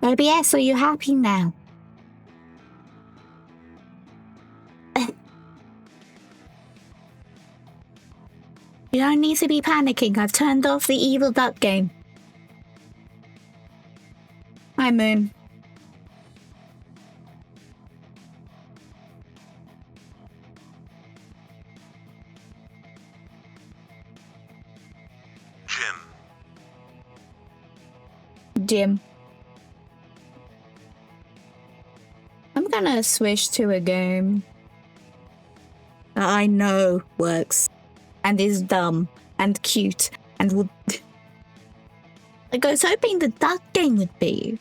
OBS, are you happy now? You don't need to be panicking. I've turned off the evil duck game. Hi, Moon. Jim. I'm gonna switch to a game that I know works and is dumb and cute and would. Like, I was hoping the duck game would be.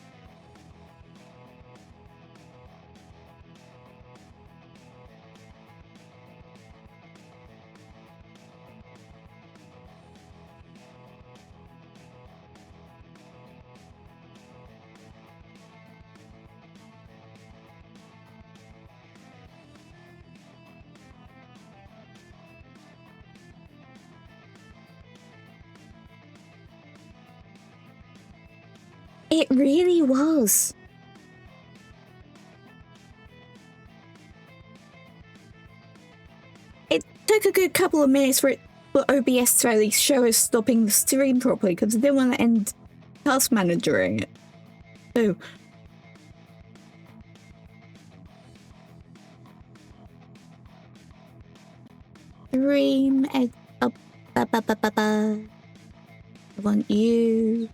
It really was. It took a good couple of minutes for OBS to at least show us stopping the stream properly because I didn't want to end Task Managering it. So. Stream up. I want you.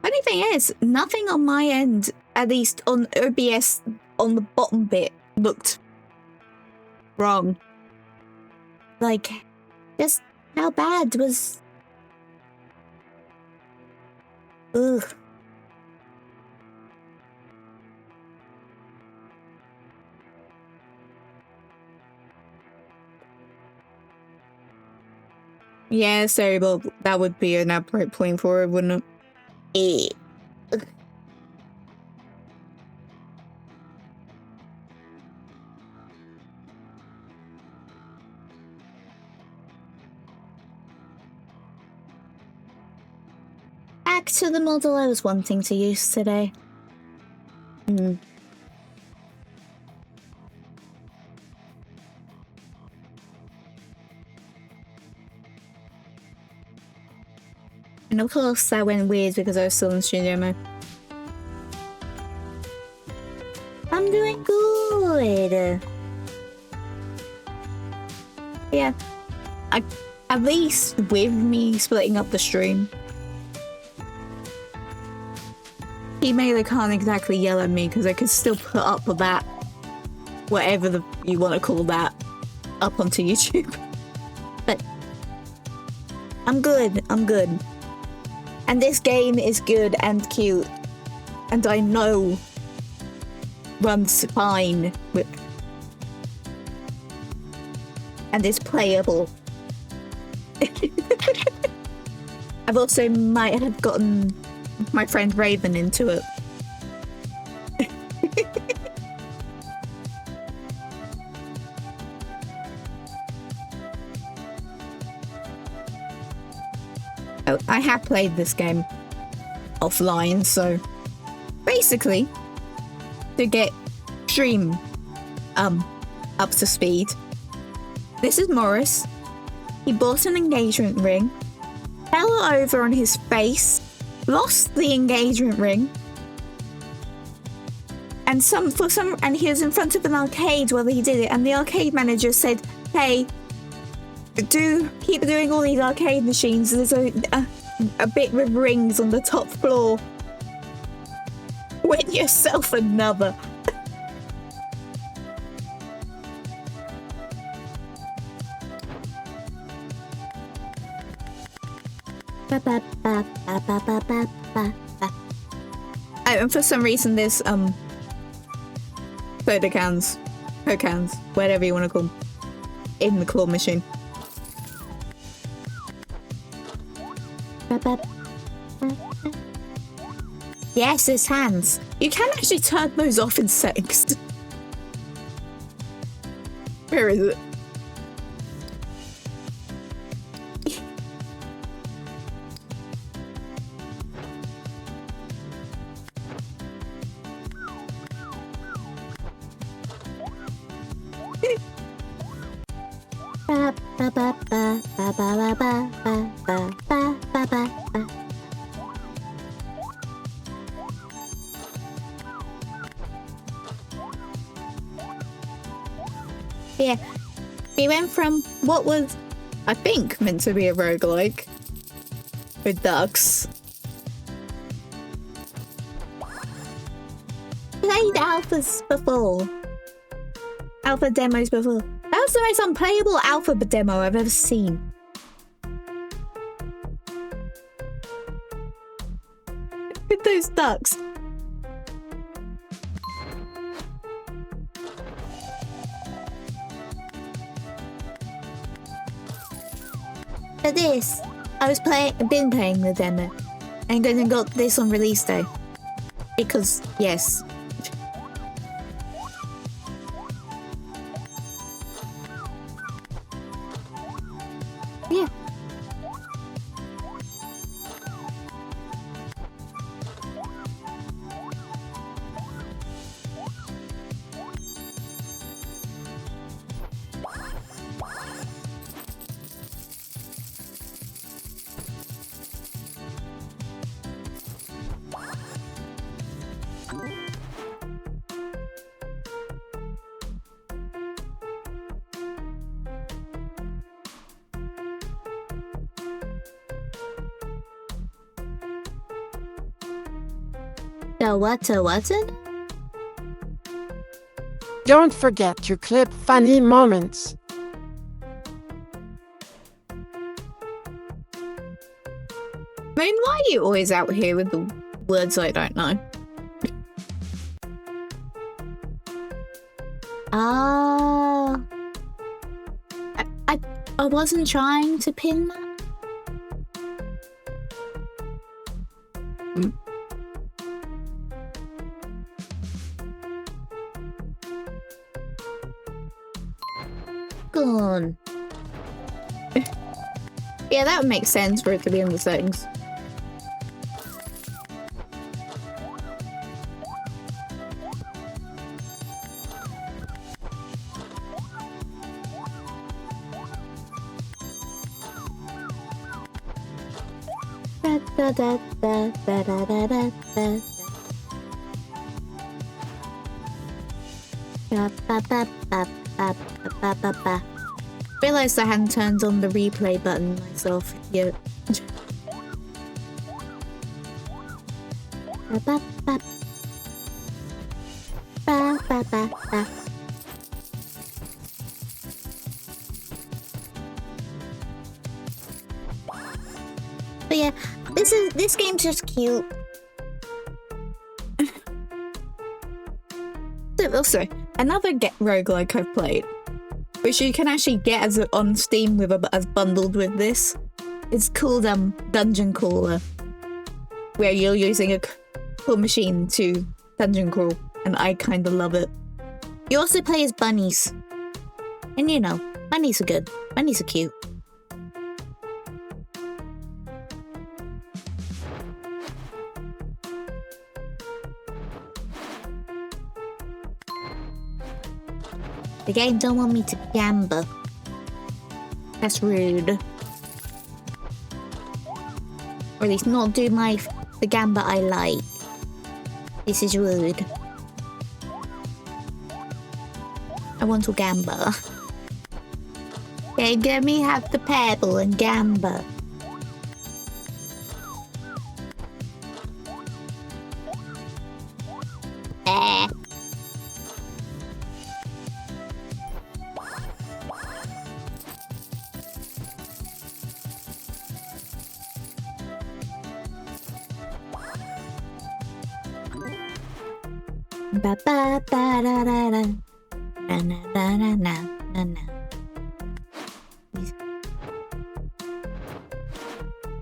Funny thing is, nothing on my end, at least on OBS, on the bottom bit, looked wrong. Like, just how bad was... Ugh. Yeah, sorry, but that would be an appropriate point for it, wouldn't it? Back to the model I was wanting to use today. And of course that went weird because I was still in studio mode. I'm doing good. Yeah. At least with me splitting up the stream. Emailer can't exactly yell at me because I could still put up with that. Whatever you want to call that. Up onto YouTube. But I'm good. I'm good. And this game is good and cute, and I know runs fine with, and is playable. I've also might have gotten my friend Raven into it. I have played this game offline, so basically to get stream up to speed. This is Morris. He bought an engagement ring, fell over on his face, lost the engagement ring, and he was in front of an arcade while he did it, and the arcade manager said, "Hey, keep doing all these arcade machines. There's a bit with rings on the top floor. Win yourself another." And for some reason there's soda cans, Coke cans, whatever you want to call them, in the claw machine. Yes, there's hands. You can actually turn those off in settings. Where is it? Yeah, we went from what was, I think, meant to be a roguelike with ducks. Played alphas before. Alpha demos before. That was the most unplayable alpha demo I've ever seen. With those ducks. But this, I was been playing the demo, and then got this on release day. Because, yes. Yeah. What? Don't forget to clip funny moments. I mean, why are you always out here with the words I don't know? Ah. I wasn't trying to pin that. Gone. Yeah, that would make sense for it to be in the settings. Realised I hadn't turned on the replay button myself yet. But yeah, this game's just cute. Also, another roguelike I've played, which you can actually get as on Steam with as bundled with this, it's called Dungeon Crawler, where you're using a claw machine to dungeon crawl, and I kind of love it. You also play as bunnies, and you know, bunnies are good. Bunnies are cute. The game don't want me to gamble. That's rude. Or at least not do the gamba I like. This is rude. I want to gamba. Okay, let me have the pebble and gamba. Ba ba ba da da da, na na na na na na.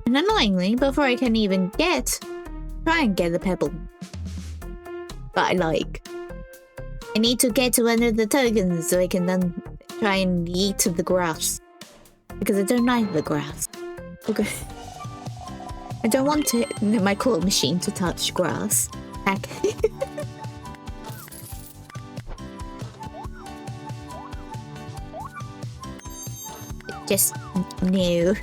And annoyingly, before I can even try and get the pebble that I like, I need to get one of the tokens so I can then try and eat the grass. Because I don't like the grass. Okay. I don't want my claw machine to touch grass. Heck. Just no.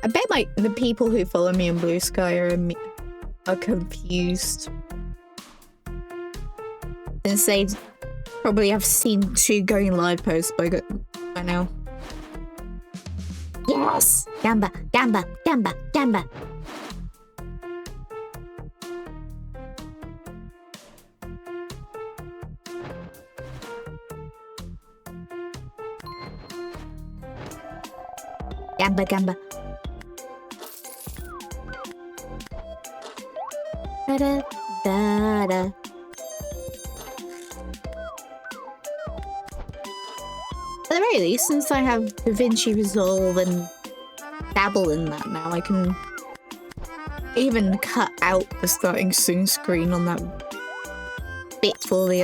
I bet like the people who follow me on Blue Sky are confused. Since they probably have seen 2 going live posts by now. Yes! Gamba, gamba, gamba, gamba. Gamba, gamba. Da da da. At the very least, since I have DaVinci Resolve and dabble in that now, I can even cut out the starting soon screen on that bit for the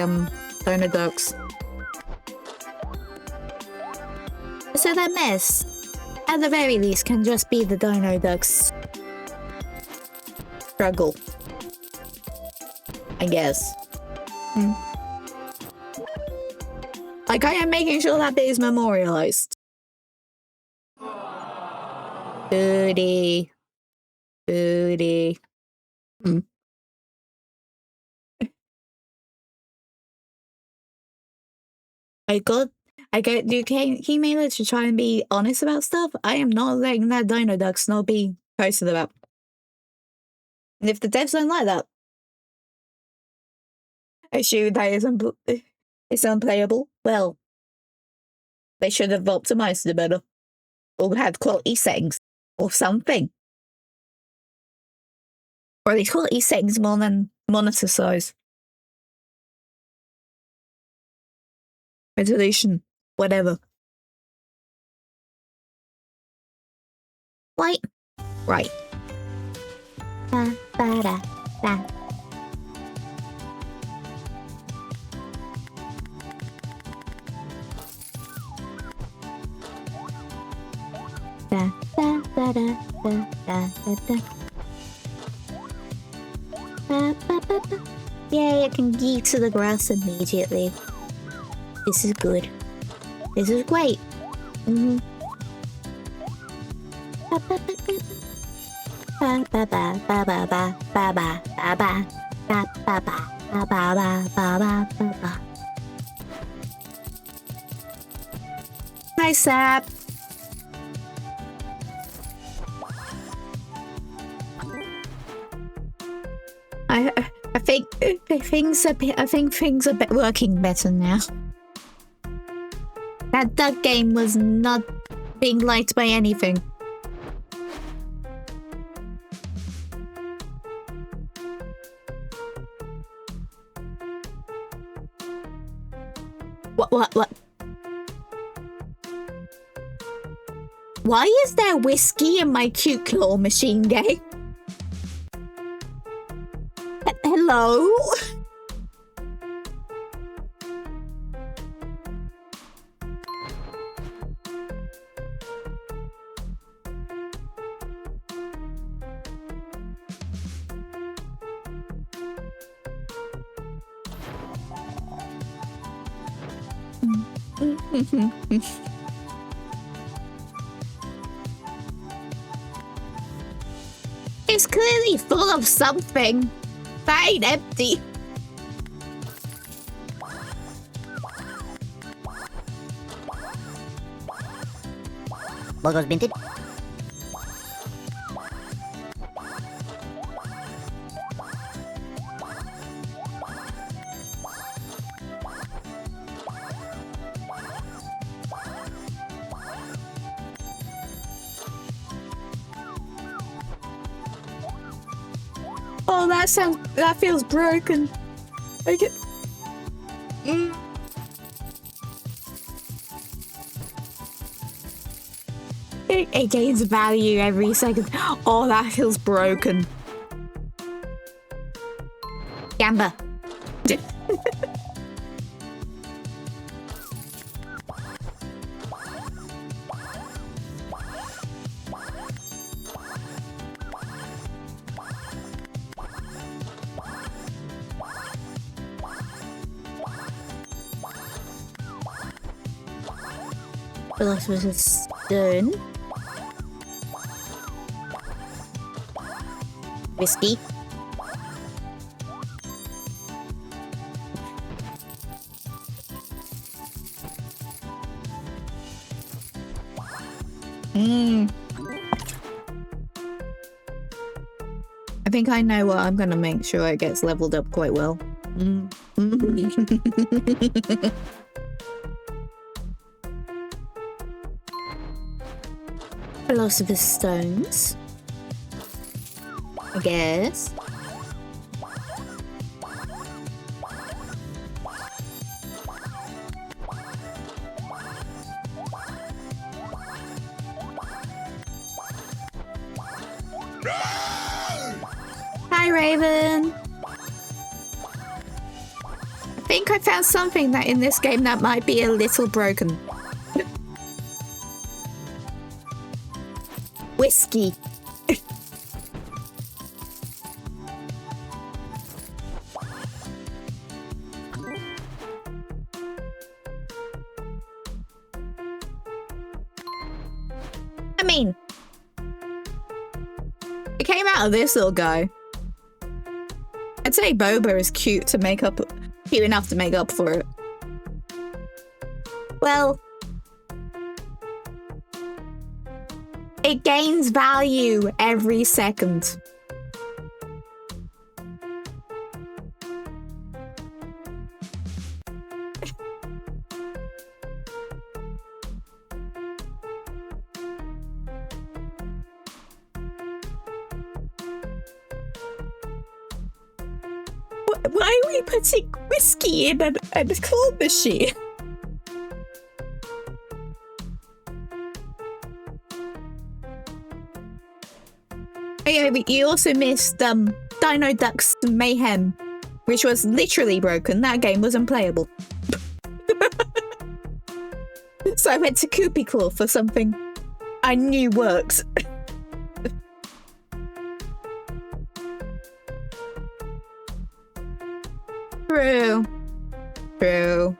Dino Ducks. So that mess, at the very least, can just be the Dino Ducks struggle, I guess. Like, I am making sure that bit is memorialized. Booty. Booty. I got you Mailer to try and be honest about stuff. I am not letting that Dino Ducks not be posted about. And if the devs don't like that, I assume that it's unplayable. Well, they should have optimized it better. Or had quality settings. Or something. Or at least quality settings more than monitor size. Resolution. Whatever. Right. Right. Da, da, da, da. Da, da, da, da, da, da, da. Ba, ba, ba, ba. Yay, I can geek to the grass immediately. This is good. This is great. Ba, ba, ba, ba. Ba, ba, ba, ba, ba, ba, ba, ba, ba, ba. Ba, ba, ba, ba, ba, ba, ba, ba, ba. Hi, Sap. I think things are working better now. That duck game was not being liked by anything. What? Why is there whiskey in my Cupiclaw machine game? Hello? It's clearly full of something. That ain't empty. Logos binted. Oh, that feels broken. I get. It gains value every second. Oh, that feels broken. Gamba. Philosopher's Stone. Whiskey. I think I know what I'm gonna make sure it gets leveled up quite well. Philosopher's Stones. I guess. Hi, Raven. I think I found something that in this game that might be a little broken. Whiskey. I mean, it came out of this little guy. I'd say Boba is cute enough to make up for it. Well, it gains value every second. Why are we putting whiskey in a claw machine? Oh yeah, but you also missed Dino Ducks Mayhem, which was literally broken. That game was unplayable. So I went to Cupiclaw for something I knew works. True. True.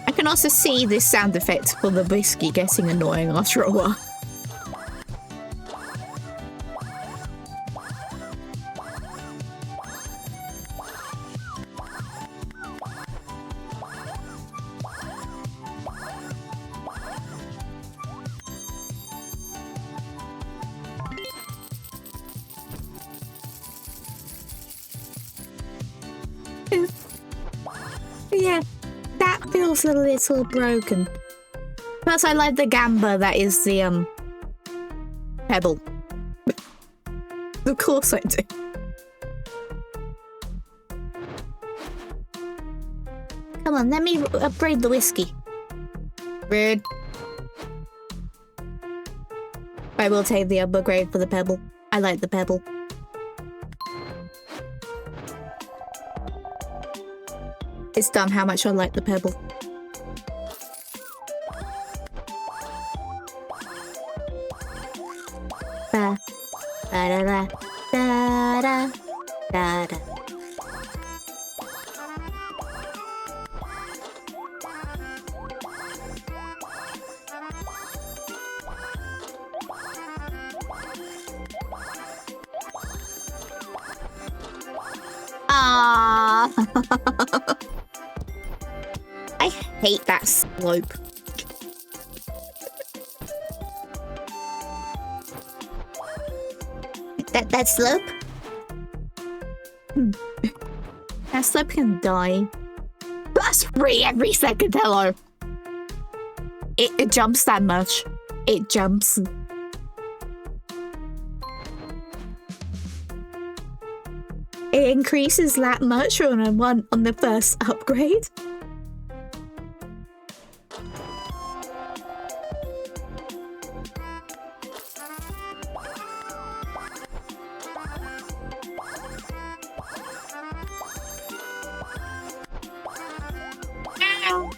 I can also see this sound effect for the whiskey getting annoying after a while. Yeah, that feels a little broken. Plus, I like the gamba that is the pebble. Of course I do. Come on, let me upgrade the whiskey. Rude. I will take the upgrade for the pebble. I like the pebble. It's done how much I like the pebble. Ba, da da da da da da. Ah. I hate that slope. That slope? That slip can die. That's free every second, hello. It jumps that much. It jumps. It increases that much on the first upgrade. Ow.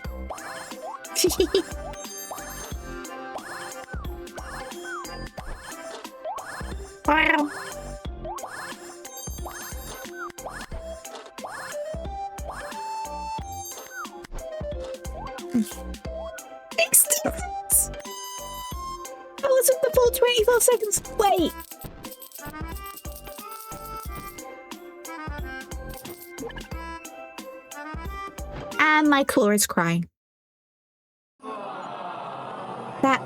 Wow. Extends. I was at the full 24 seconds. Wait. And my claw is crying. That.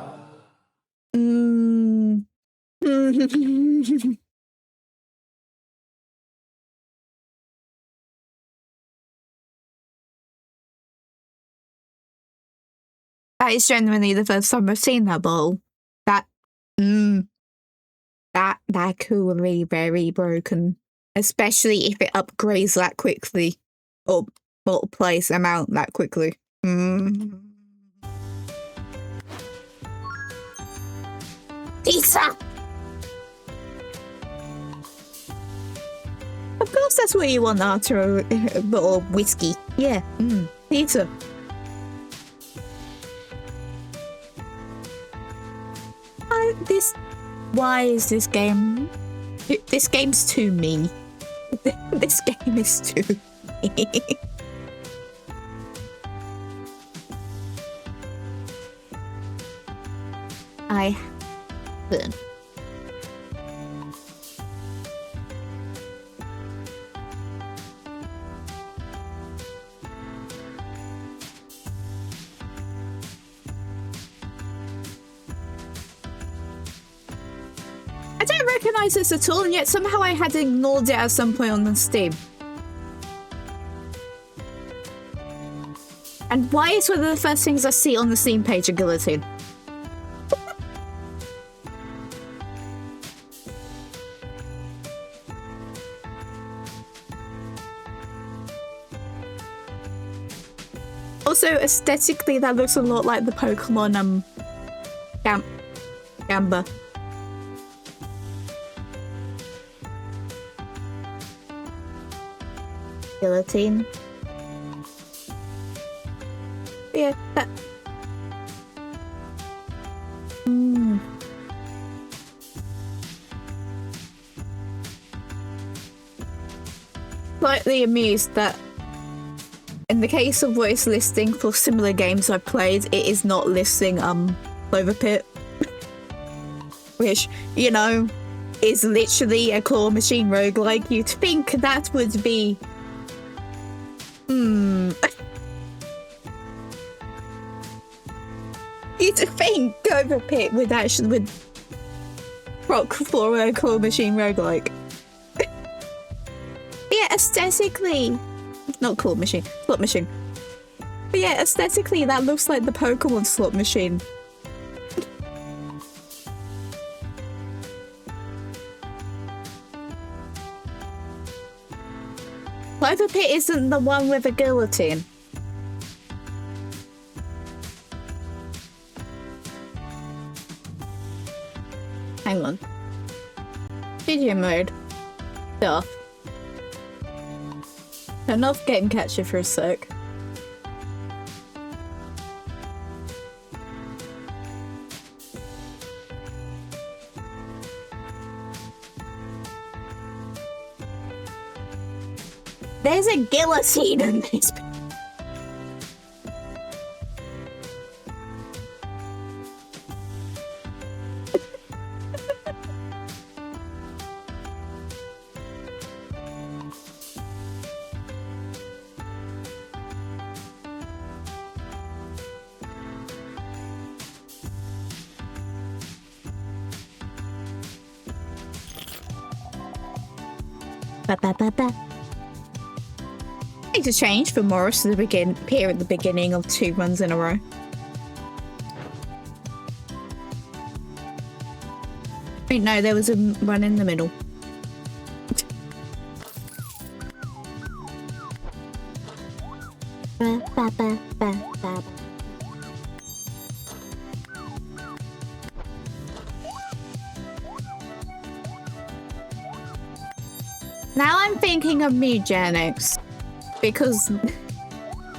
That is genuinely the first time I've seen that bowl. That could be very broken. Especially if it upgrades that quickly. Or multiplies amount that quickly. Pizza! Of course that's what you want after a bottle of whiskey. Yeah, pizza. Why is this game? This game's too me. This game is too me. I haven't. I don't recognize this at all, and yet somehow I had ignored it at some point on the Steam. And why is one of the first things I see on the Steam page a guillotine? Also, aesthetically, that looks a lot like the Pokemon, Gamba. Guillotine. Yeah, that... Slightly amused that in the case of what it's listing for similar games I've played, it is not listing Clover Pit. Which, you know, is literally a claw machine roguelike. You'd think that would be... You'd think Clover Pit would proc for a claw machine roguelike. Yeah, aesthetically... Not claw machine, slot machine. But yeah, aesthetically that looks like the Pokemon slot machine. Clover Pit isn't the one with a guillotine. Hang on. Video mode. Stuff. Turn off Game Catcher for a sec. There's a guillotine in this. Ba ba ba ba. make a change for Morris to appear at the beginning of 2 runs in a row. Wait, no, there was a run in the middle. Now I'm thinking of Mugenics, because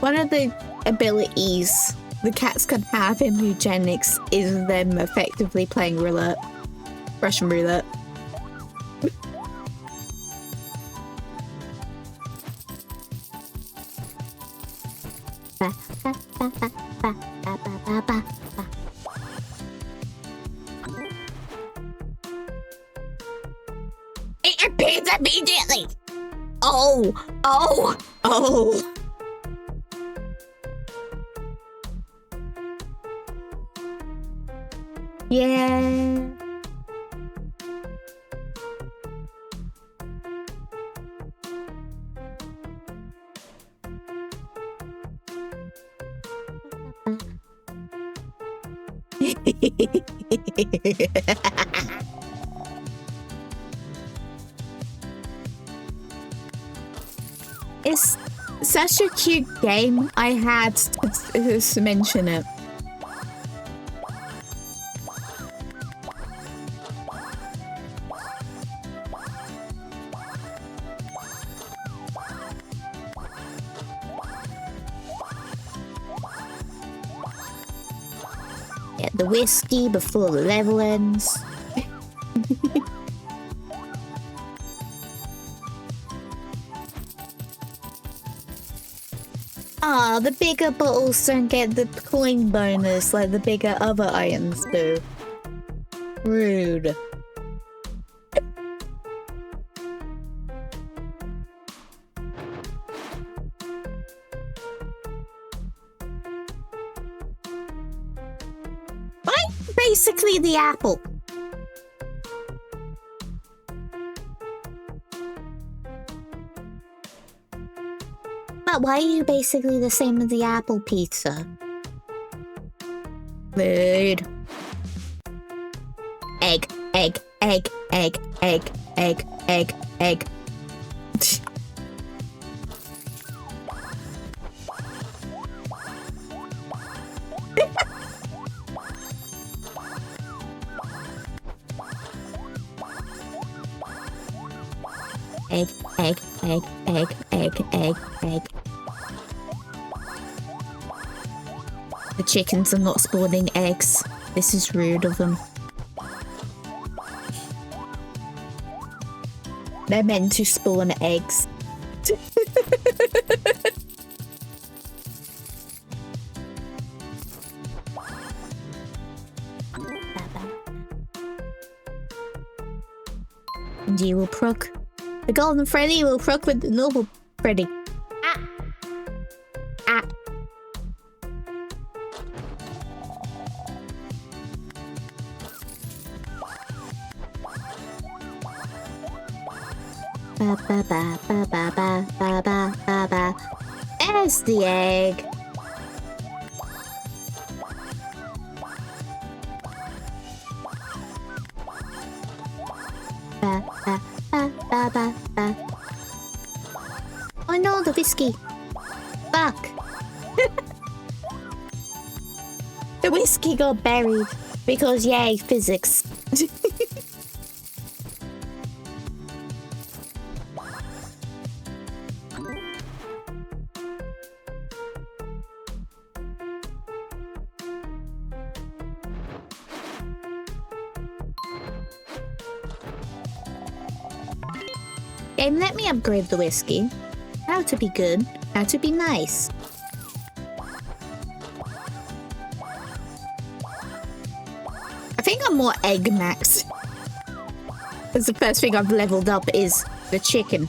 one of the abilities the cats can have in Mugenics is them effectively playing roulette. Russian roulette. It appears immediately! Oh! Oh! Oh! Yeah. It's such a cute game. I had to mention it. Get the whiskey before the level ends. Ah, the bigger bottles don't get the coin bonus like the bigger other items do. Rude. I'm basically the apple. But why are you basically the same as the apple pizza? Rude. Egg, egg, egg, egg, egg, egg, egg, egg. Egg, egg, egg, egg, egg, egg, egg. The chickens are not spawning eggs. This is rude of them. They're meant to spawn eggs. And you will proc. The golden Freddy will proc with the normal Freddy. Ah. Ah. Ba ba ba ba ba ba ba ba ba ba. There's the egg. Ba ba ba ba ba ba. Oh no, the whiskey. Fuck. The whiskey got buried because yay, physics. Game, let me upgrade the whiskey. How to be good, how to be nice. I think I'm more egg max. Because the first thing I've leveled up is the chicken.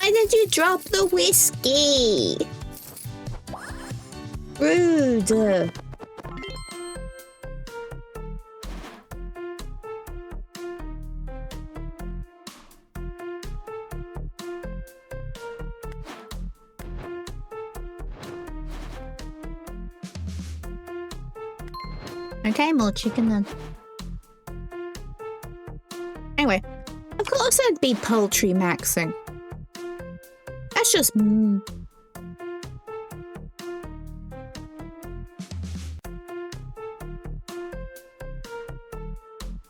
Why did you drop the whiskey? Rude. Okay, more chicken then. Anyway, of course I'd be poultry maxing. That's just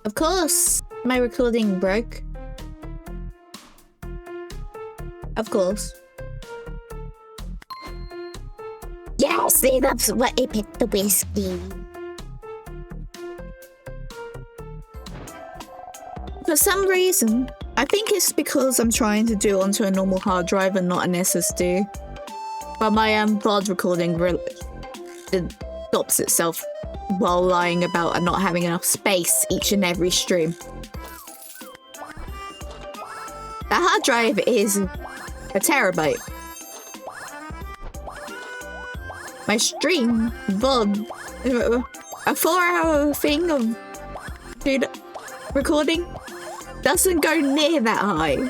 Of course, my recording broke. Of course. Yeah, see, that's what I picked the whiskey. For some reason, I think it's because I'm trying to do it onto a normal hard drive and not an SSD. But my VOD recording it stops itself while lying about and not having enough space each and every stream. The hard drive is a terabyte. My stream VOD, a 4-hour thing of recording doesn't go near that high.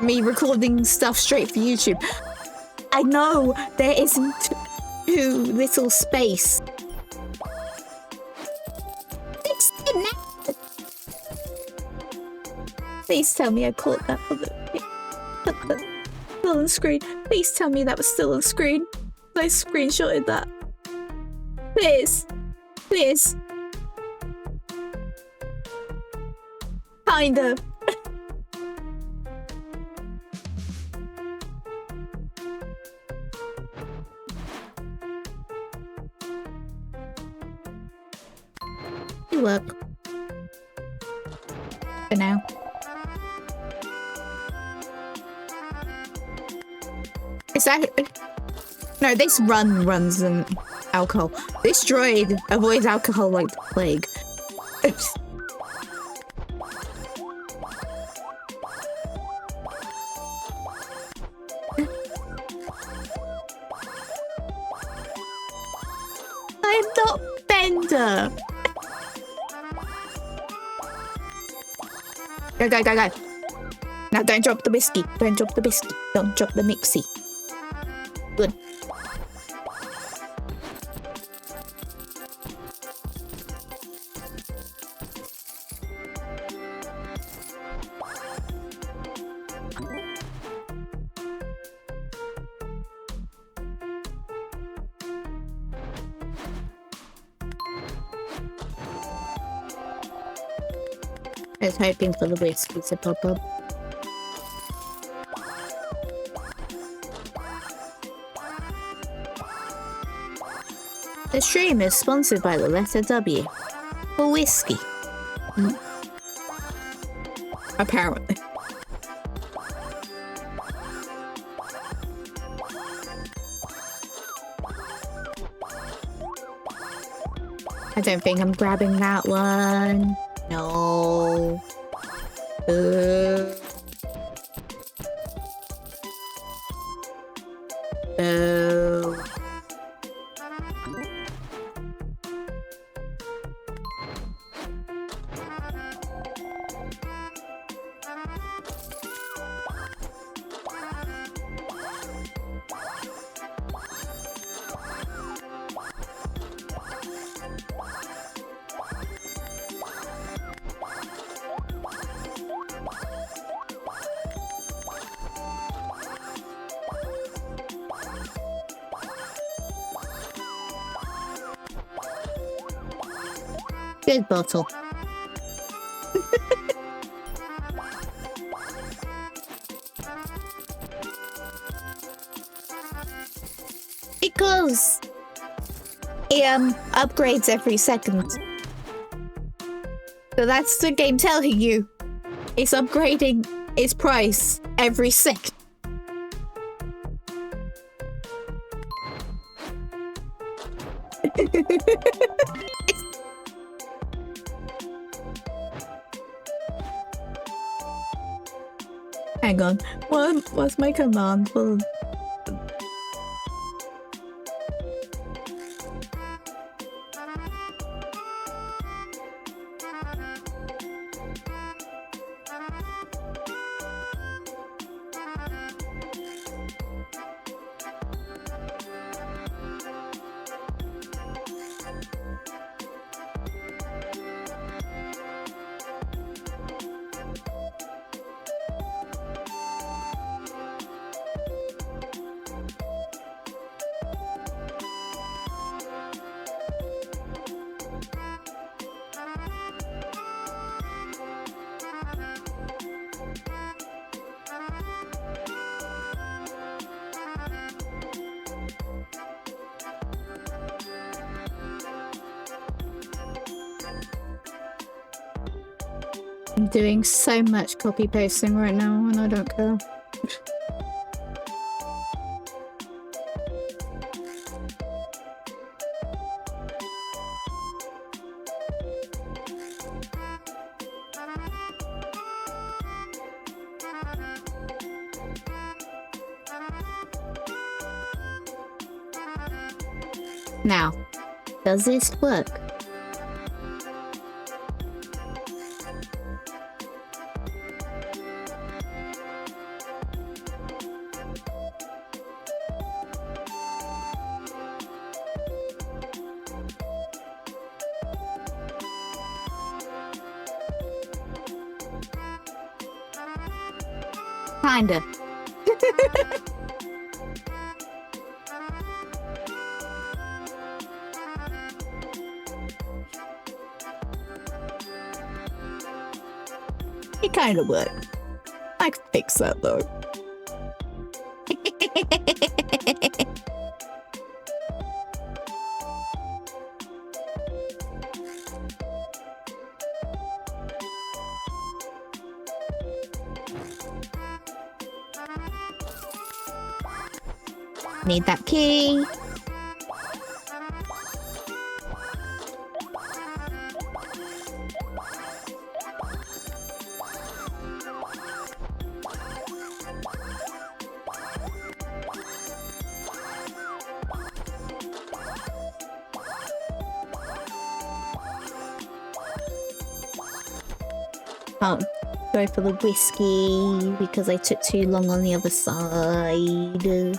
Me recording stuff straight for YouTube. I know there isn't too little space. Please tell me I caught that on the still on screen. Please tell me that was still on screen. I screenshotted that. Please. Please. Kind of. You work. For now. Is that... No, this runs in alcohol. This droid avoids alcohol like the plague. Oops. I'm not Bender. Go, go, go, go. Now don't drop the whiskey. Don't drop the whiskey. Don't drop the mixie. Good. I was hoping for the whiskey to pop up. The stream is sponsored by the letter W for whiskey. Apparently. I don't think I'm grabbing that one. No. Boo. Boo. Good bottle. Because it upgrades every second. So that's the game telling you. It's upgrading its price every second. Hang on. What's my command? Well, I'm doing so much copy pasting right now and I don't care. Now, does this work? Kinda. It kinda worked. I can fix that though. Need that key. Can't go for the whiskey because I took too long on the other side.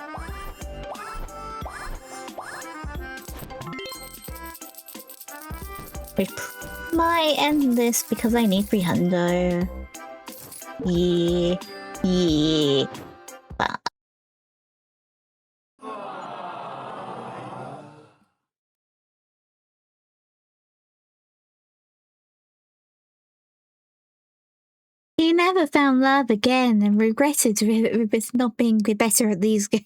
I might end this because I need 300. Yeah. Yeah. He never found love again and regretted with not being better at these games.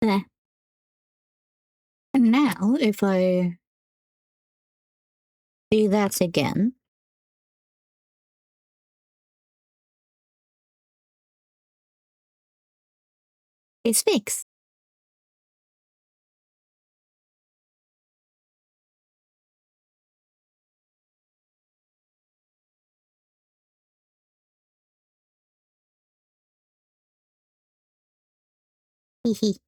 There. And now, if I do that again, it's fixed. Hehe.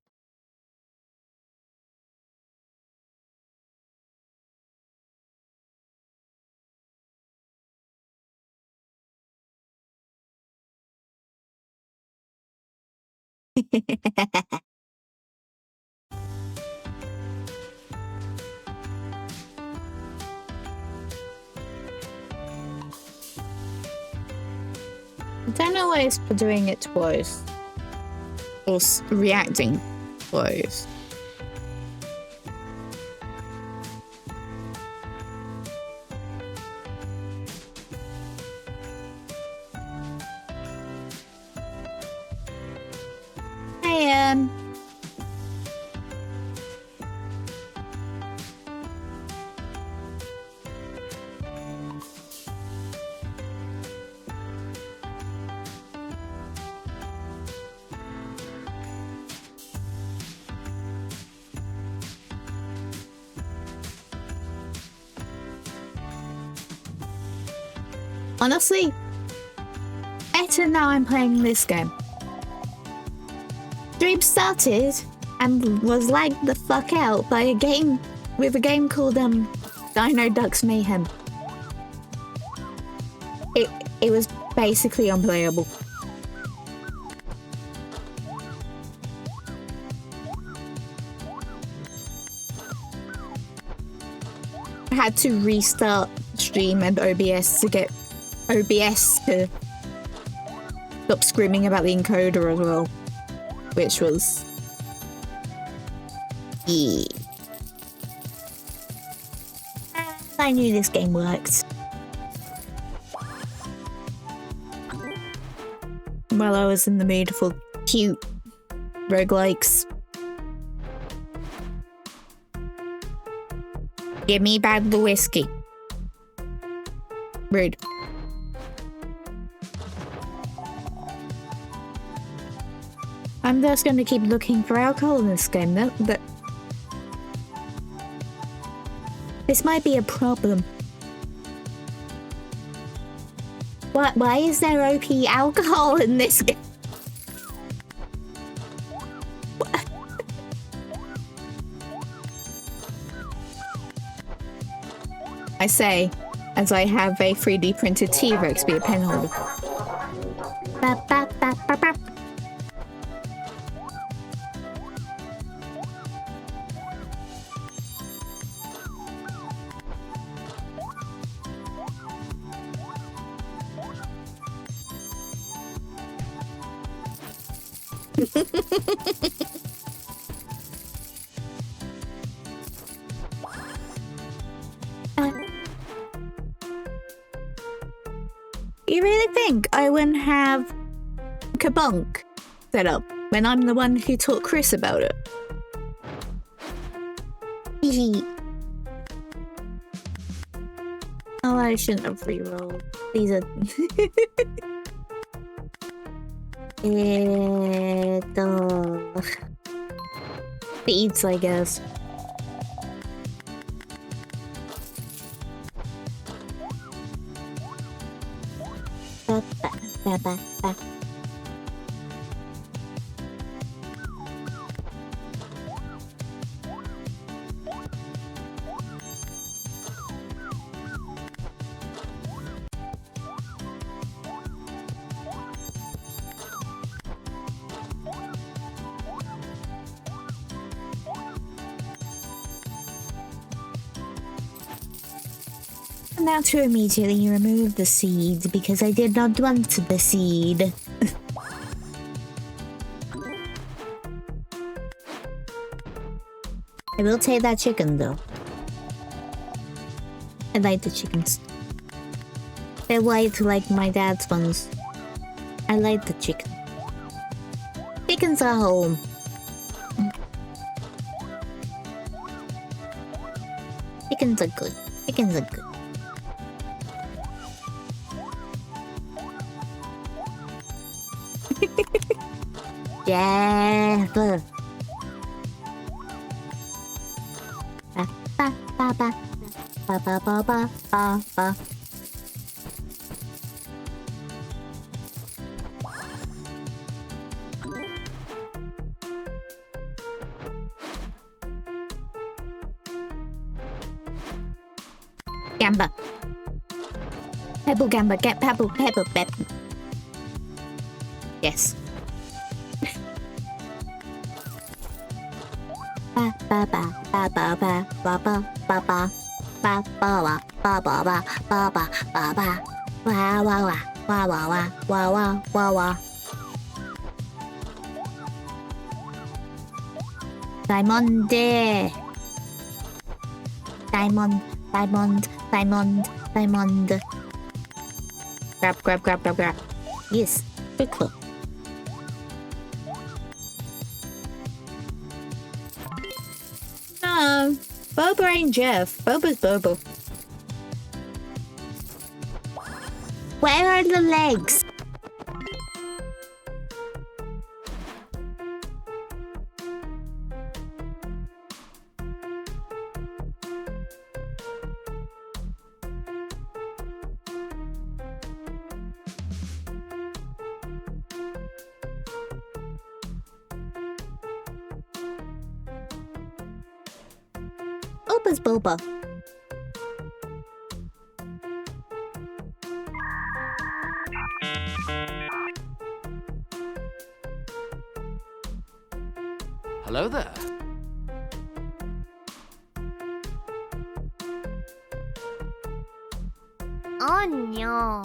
I don't know why it's doing it twice. Or reacting twice. Hey, honestly, better now I'm playing this game. Stream started and was lagged the fuck out by a game called Dino Ducks Mayhem. It was basically unplayable. I had to restart stream and OBS to get OBS to stop screaming about the encoder as well, which was yeah. I knew this game worked. While I was in the mood for cute roguelikes. Give me back the whiskey. Rude. I'm just going to keep looking for alcohol in this game, though. But this might be a problem. Why is there OP alcohol in this game? I say, as I have a 3D printed T-Rex be a pen holder. Ba, ba, ba, ba, ba. You really think I wouldn't have Kabunk set up when I'm the one who taught Chris about it? Hehe. Oh, I shouldn't have rerolled. These are... Beads, I guess. Ba, ba, ba, ba, ba. Now to immediately remove the seed because I did not want the seed. I will take that chicken though. I like the chickens. They're white like my dad's ones. I like the chicken. Chickens are home. Chickens are good. Chickens are good. Yeah. Ba ba ba ba ba ba ba ba ba ba. Gamba. Pebble gamba, get pebble, pebble, pebble. Yes. ba ba ba ba ba ba ba ba ba ba ba ba ba ba ba ba ba ba ba wa wa wa wa wa wa wa wa wa wa. Diamond, diamond, diamond, diamond, diamond. Grab, grab, grab, grab, grab. Yes, quickly. No, Boba ain't Jeff. Boba's Boba. Where are the legs? Boba's Boba. Hello there. Oh no.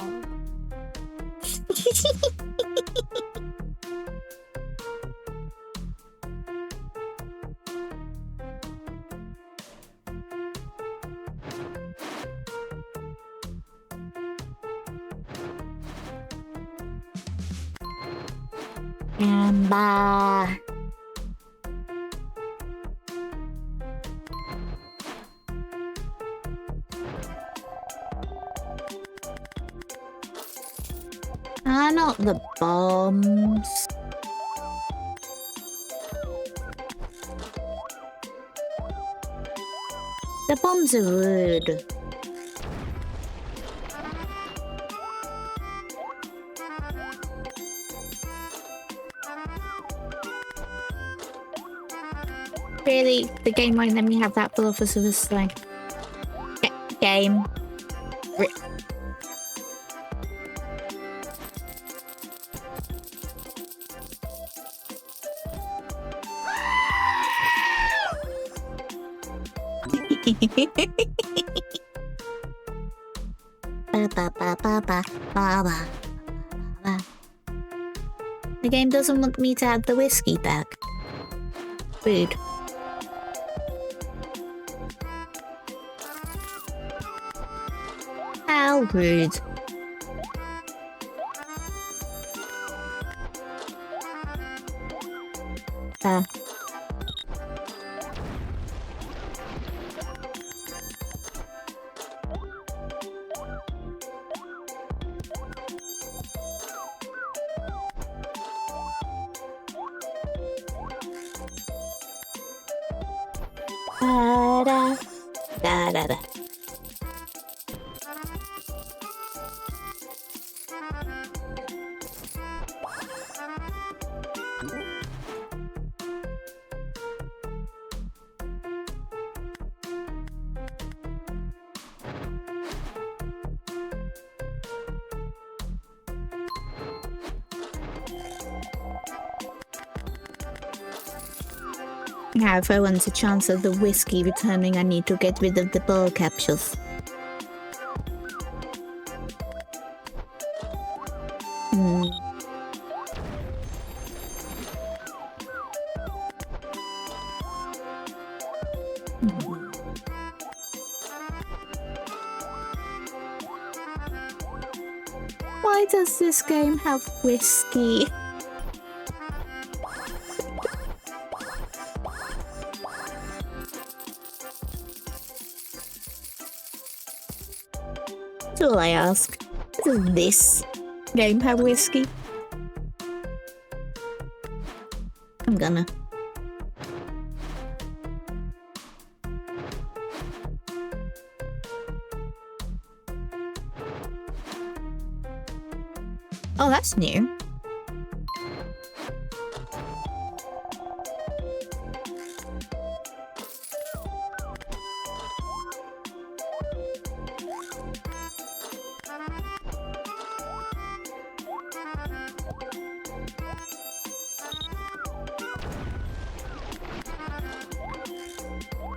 Gamba. Ah, not the bombs. The bombs are rude. Really? The game won't let me have that full officer this thing. Game. The game doesn't want me to add the whiskey back. Rude. How rude. Da da da da. Now, if I want a chance of the whiskey returning, I need to get rid of the ball capsules. Why does this game have whiskey? That's all I ask. Does this game have whiskey? I'm gonna. Oh, that's new.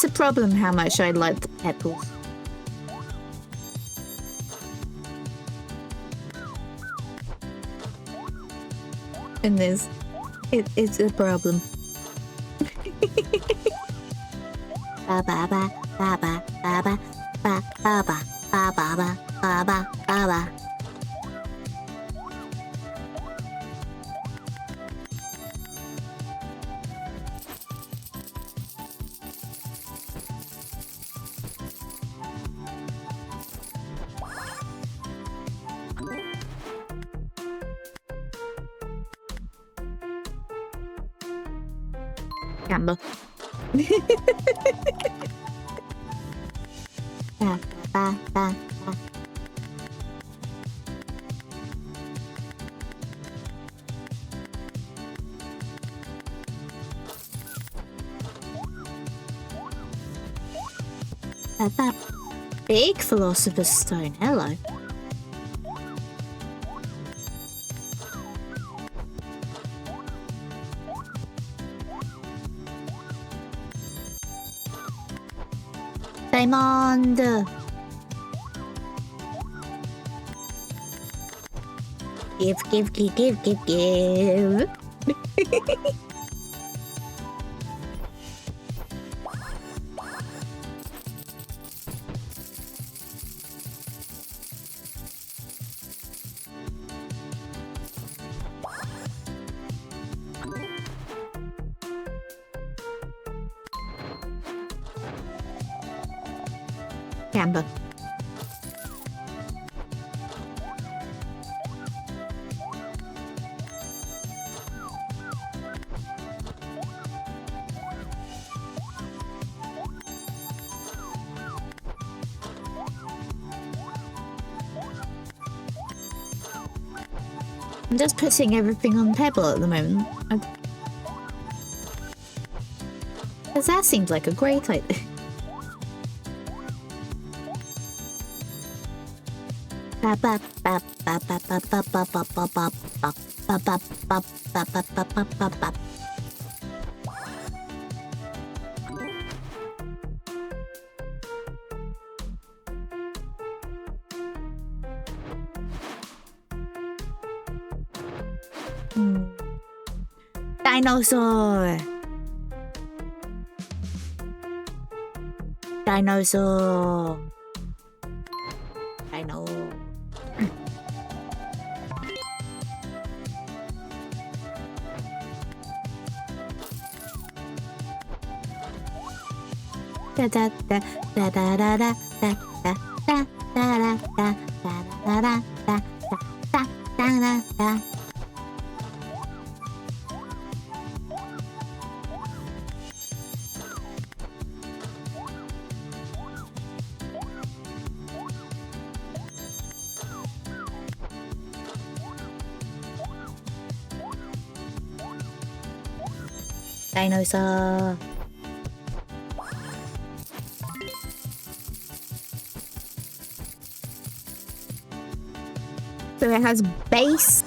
It's a problem how much I like the pebbles. And it's a problem. Ba ba ba ba ba ba ba ba ba ba ba ba ba ba ba. Camber. Ba ba ba ba. That big philosopher's stone. Hello. Diamond. Give. Camber. I'm just putting everything on Pebble at the moment. Because that seems like a great idea. Dinosaur. Dinosaur. Dino. Da da da da da da da da da da da da da da da da. Dinosaur. So it has base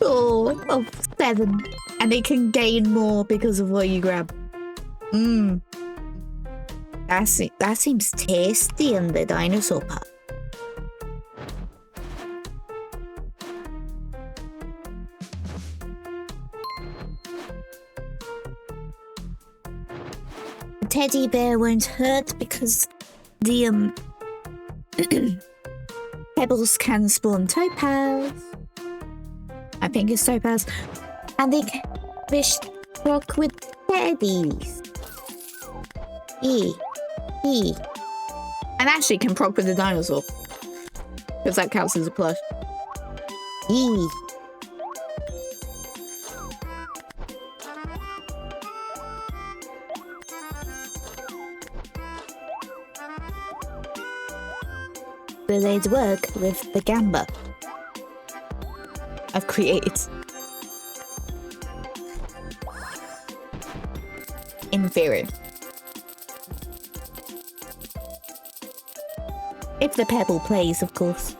of 7, and it can gain more because of what you grab. That seems tasty in the dinosaur part. The teddy bear won't hurt because the pebbles can spawn topaz. I think it's topaz. And they can fish rock with teddies. And actually can proc with the dinosaur. Because that counts as a plush. So they'd work with the gamba I've created. In theory. If the pebble plays, of course.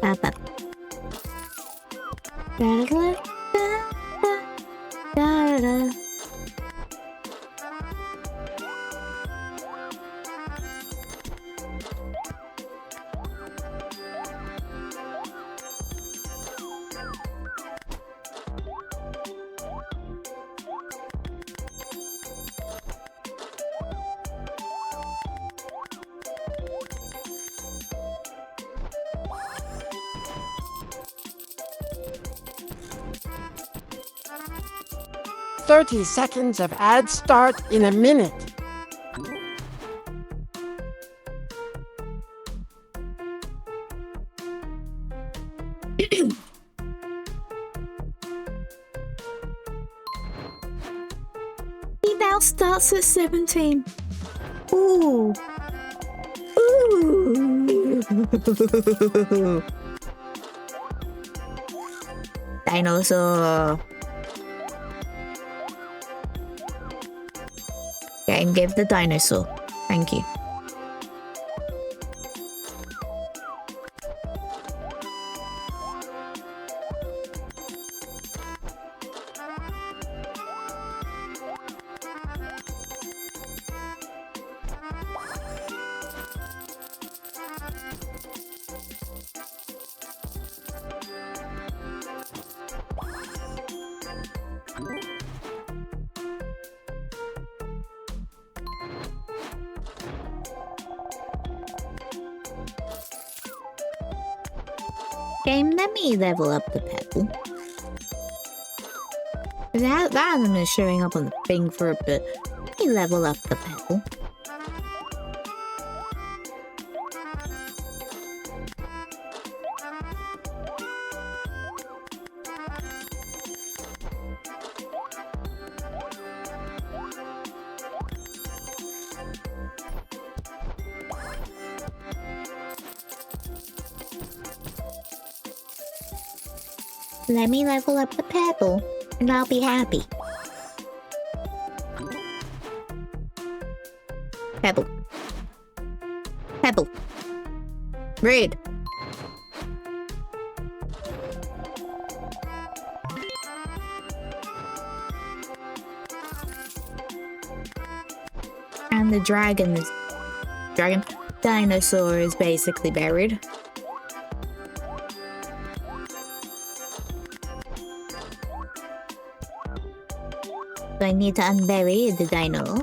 Ba, ba. Da, da, da, da, da. "30 seconds of ads start in a minute." He now starts at 17. Ooh. Ooh. Dinosaur. And give the dinosaur. Thank you. Game, let me level up the pebble. That hasn't been showing up on the thing for a bit. Let me level up the pebble. Let me level up the pebble, and I'll be happy. Pebble. Pebble. Red. And the dinosaur is basically buried. So I need to unbury the dino.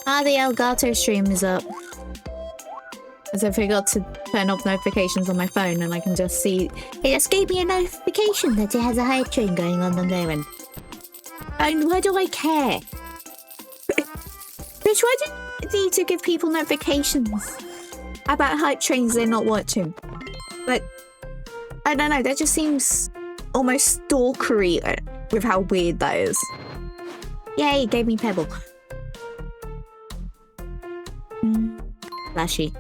Ah, the Elgato stream is up. As I forgot to turn off notifications on my phone, and I can just see it just gave me a notification that it has a hype train going on there. And why do I care? Bitch, why do you need to give people notifications about hype trains they're not watching? Like, I don't know, that just seems almost stalkery with how weird that is. Yay, it gave me pebble. Flashy.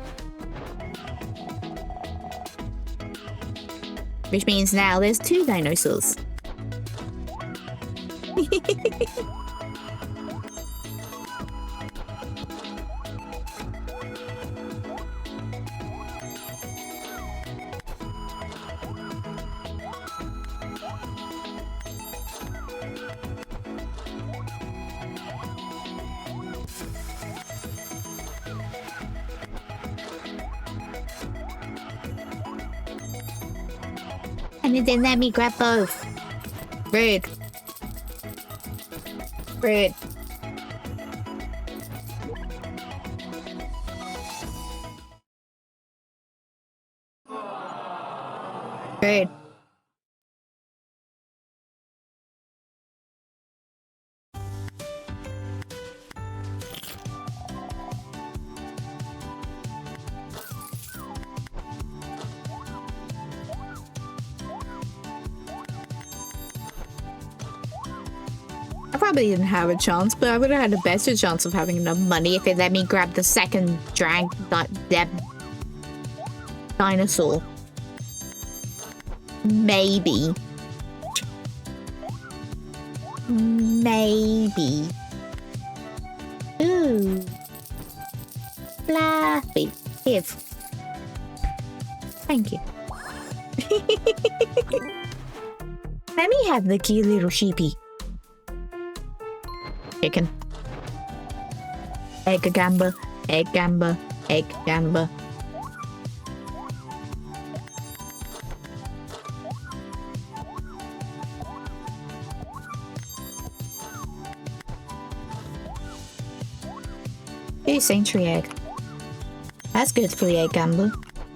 Which means now there's 2 dinosaurs. And it didn't let me grab both. Rude. Rude. Rude. I probably didn't have a chance, but I would have had a better chance of having enough money if it let me grab the second dinosaur. Maybe. Maybe. Ooh. Fluffy. Give. Thank you. Let me have the cute little sheepy. Chicken. Egg gamba. Egg gamba. Egg gamba. Ooh, sanctuary egg. That's good for the egg gambler.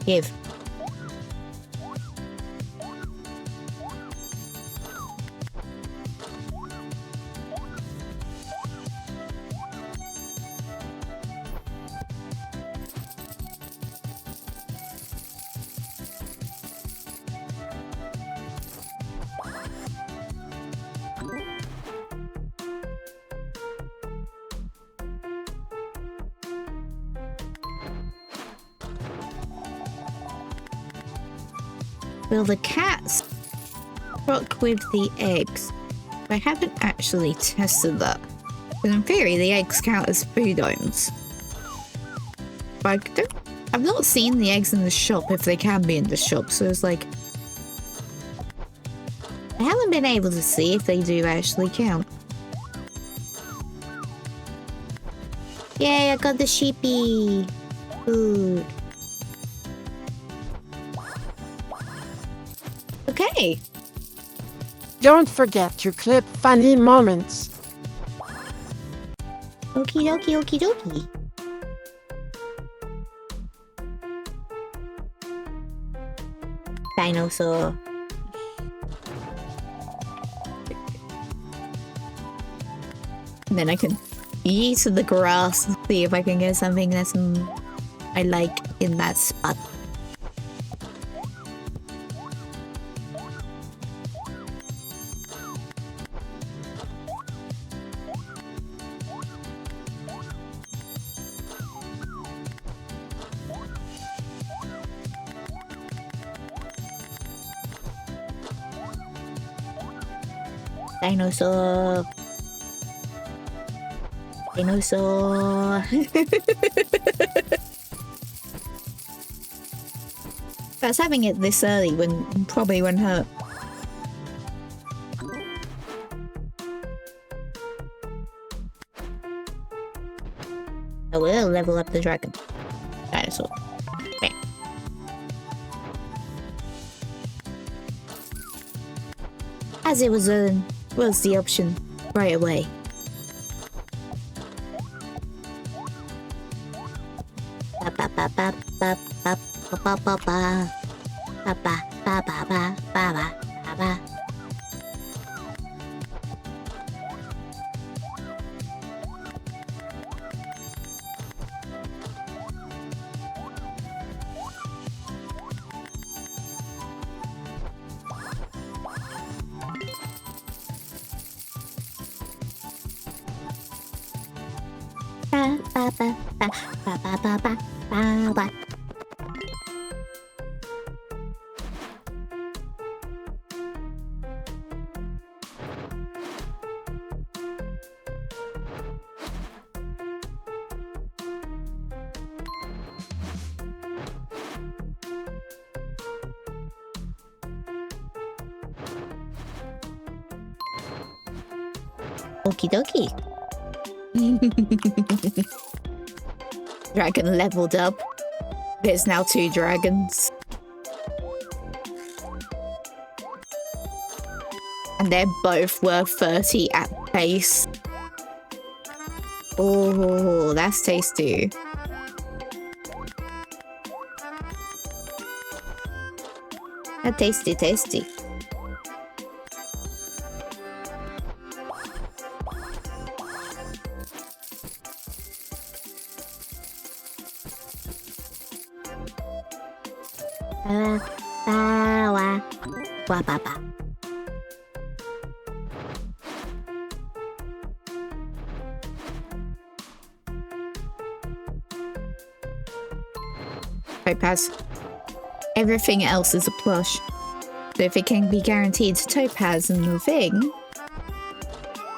Give. Will the cats fuck with the eggs? I haven't actually tested that. But in theory, the eggs count as food items. But I've not seen the eggs in the shop if they can be in the shop, so it's like... I haven't been able to see if they do actually count. Yay, I got the sheepy! Food. Okay. Don't forget to clip funny moments. Okie dokie, okie dokie. Dinosaur. And then I can eat the grass and see if I can get something that's I like in that spot. Dinosaur. Dinosaur. That's having it this early probably wouldn't hurt. I will level up the dragon. Dinosaur. Bam. As it was the option right away. Okie dokie. Dragon leveled up. There's now 2 dragons. And they're both worth 30 at base. Oh, that's tasty. That's tasty, tasty. Topaz. Everything else is a plush. So if it can be guaranteed to Topaz and the thing,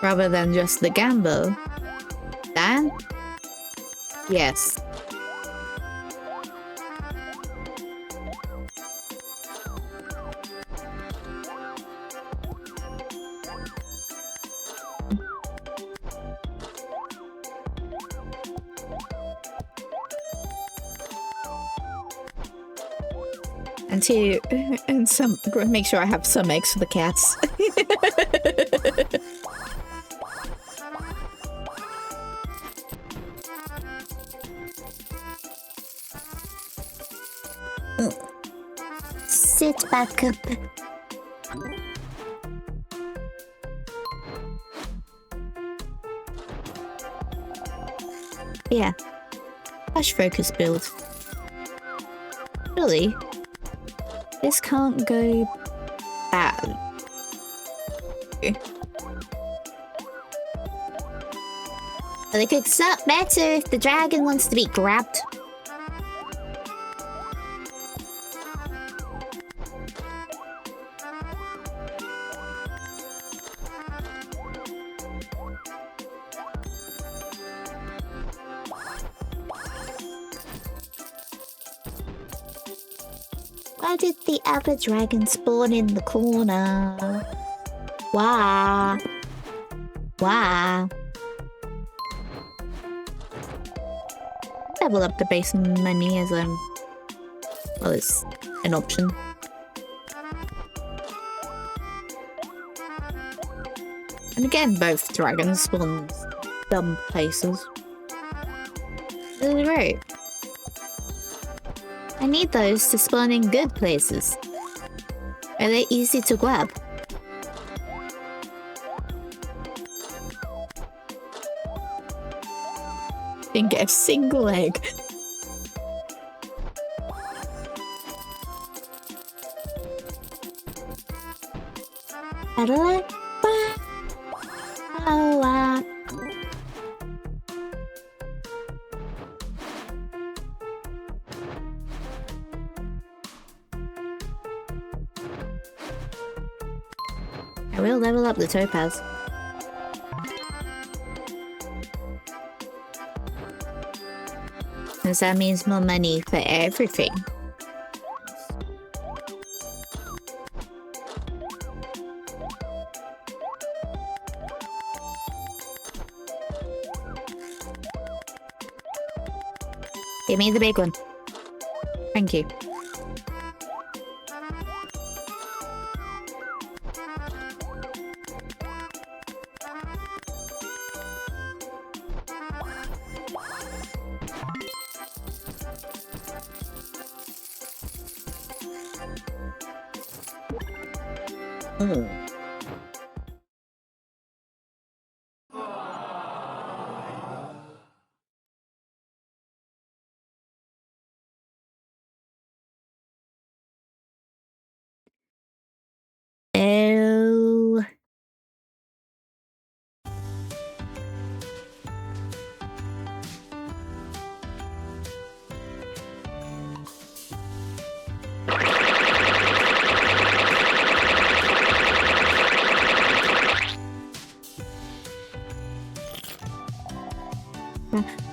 rather than just the gamble, then yes. and some make sure I have some eggs for the cats. Sit back up. Yeah. Flash focus build. Really? This can't go bad. But it could suck better if the dragon wants to be grabbed. Why did the other dragon spawn in the corner? Why? Why? Level up the base money as well, it's an option. And again, both dragons spawn dumb places. Really great. I need those to spawn in good places. Are they easy to grab? Didn't get a single egg. I will level up the topaz. Because that means more money for everything. Give me the big one. Thank you. Oh.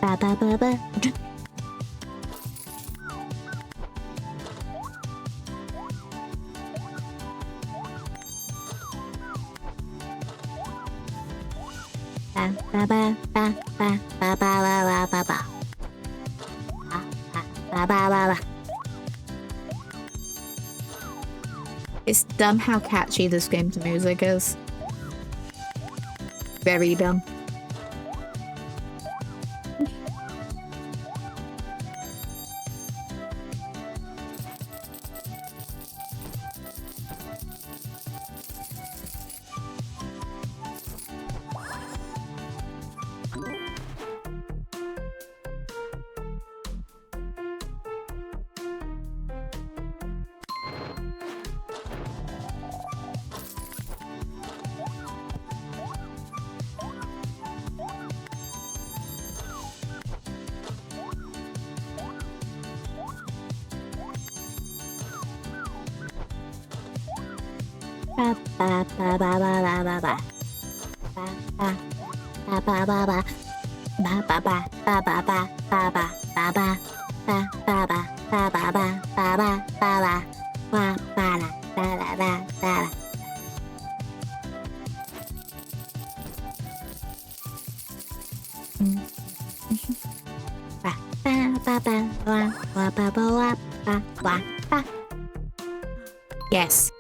Ba ba ba ba. Ba ba ba ba ba ba ba ba ba ba. Ba ba ba ba. It's dumb how catchy this game's music is. Very dumb. Ba ba ba ba ba ba ba. Ba ba ba ba ba. Ba ba ba ba ba ba ba ba ba ba. Ba ba ba ba ba ba ba ba ba ba. Ba ba la la la la la. Ba ba ba ba ba ba ba ba ba ba ba. Yes.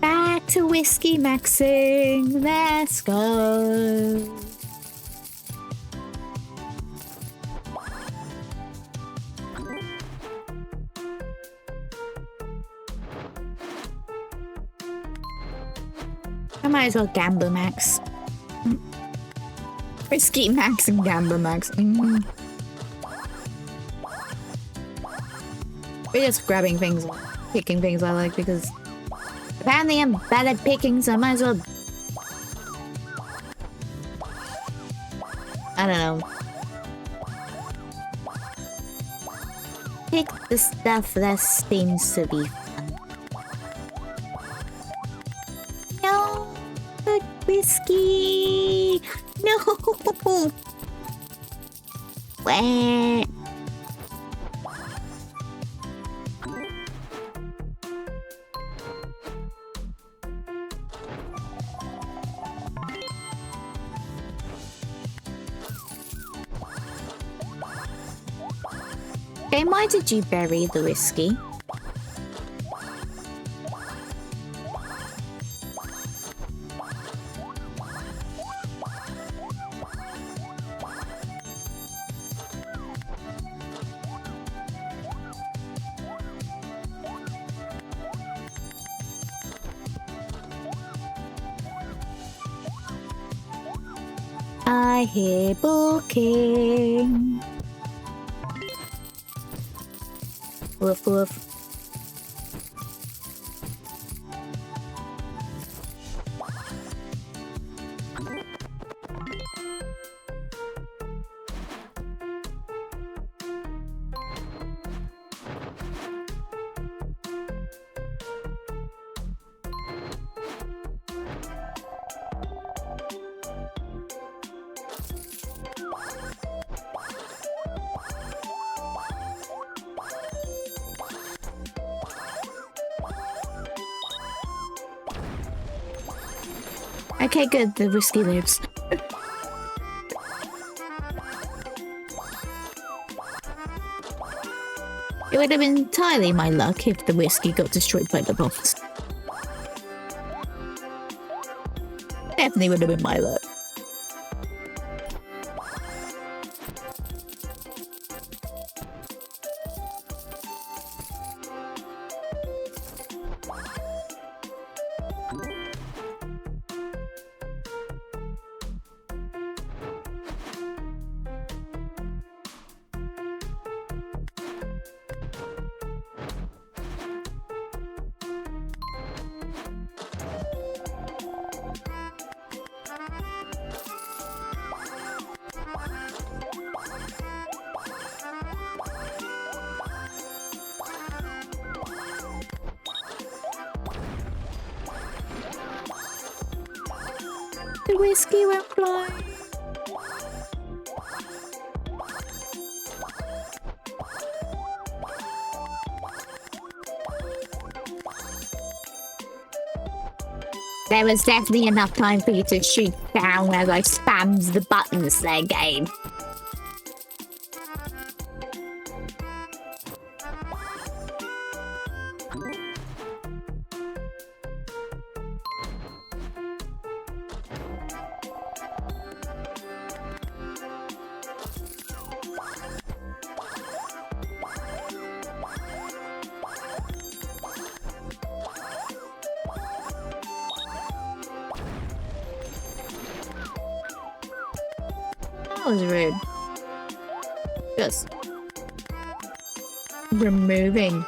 Back to whiskey maxing. Let's go. I might as well gamble max. Whiskey max and gamble max. We're just grabbing things, picking things I like because apparently I'm bad at picking, so I might as well. I don't know. Pick the stuff that seems to be fun. No, the whiskey. No. Where? Okay, why did you bury the whiskey? I hear booking. Woof woof. Okay, good. The whiskey lives. It would have been entirely my luck if the whiskey got destroyed by the bots. Definitely would have been my luck. The whiskey went flying. There was definitely enough time for you to shoot down as I spammed the buttons there, game. That was rude. Just removing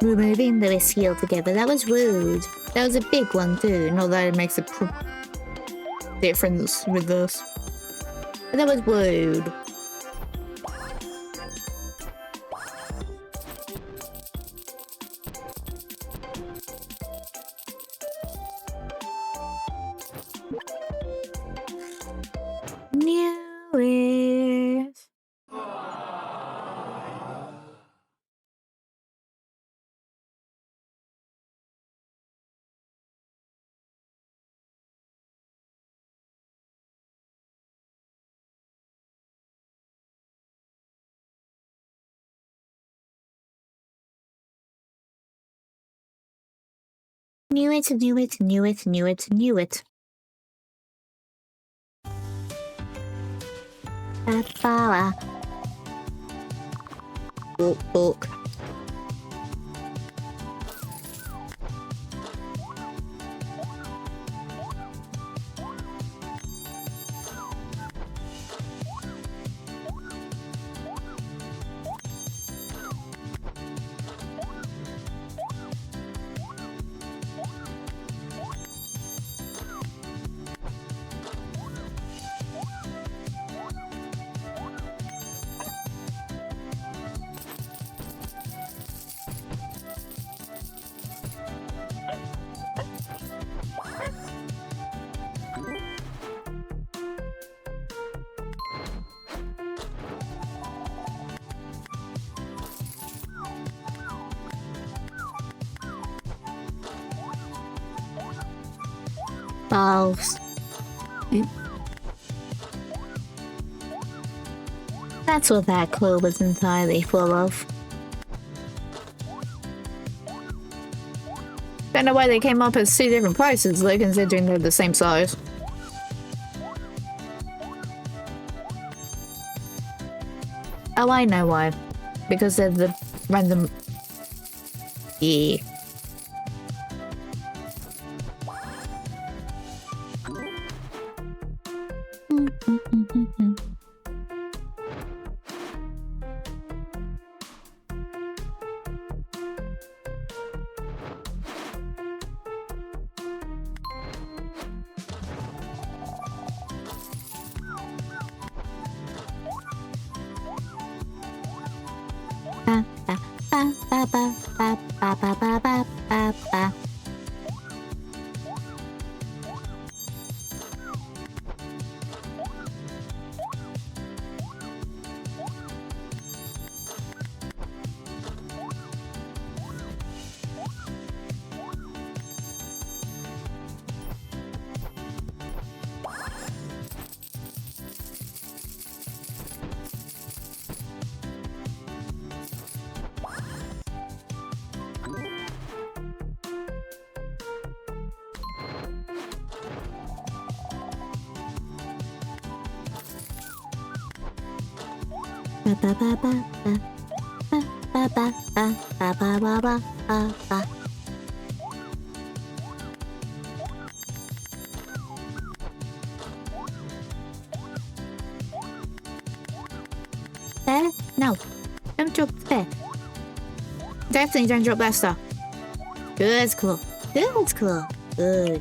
the whiskey altogether. That was rude. That was a big one too. Not that it makes a difference with this. But that was rude. I Knew it, knew it, knew it, knew it, knew it. Ba-ba-la. Book, book. Balls. That's what that clue was entirely full of. Don't know why they came up as two different prices, though, considering they're the same size. Oh, I know why. Because they're the random... Yeah. Ba-ba-ba-ba-ba-ba-ba-ba-ba. Ba-ba-ba-ba-ba-ba-ba-ba-ba-ba-ba. There? No. Don't drop there. Definitely don't drop that stuff. Good, cool. Good, cool. Good.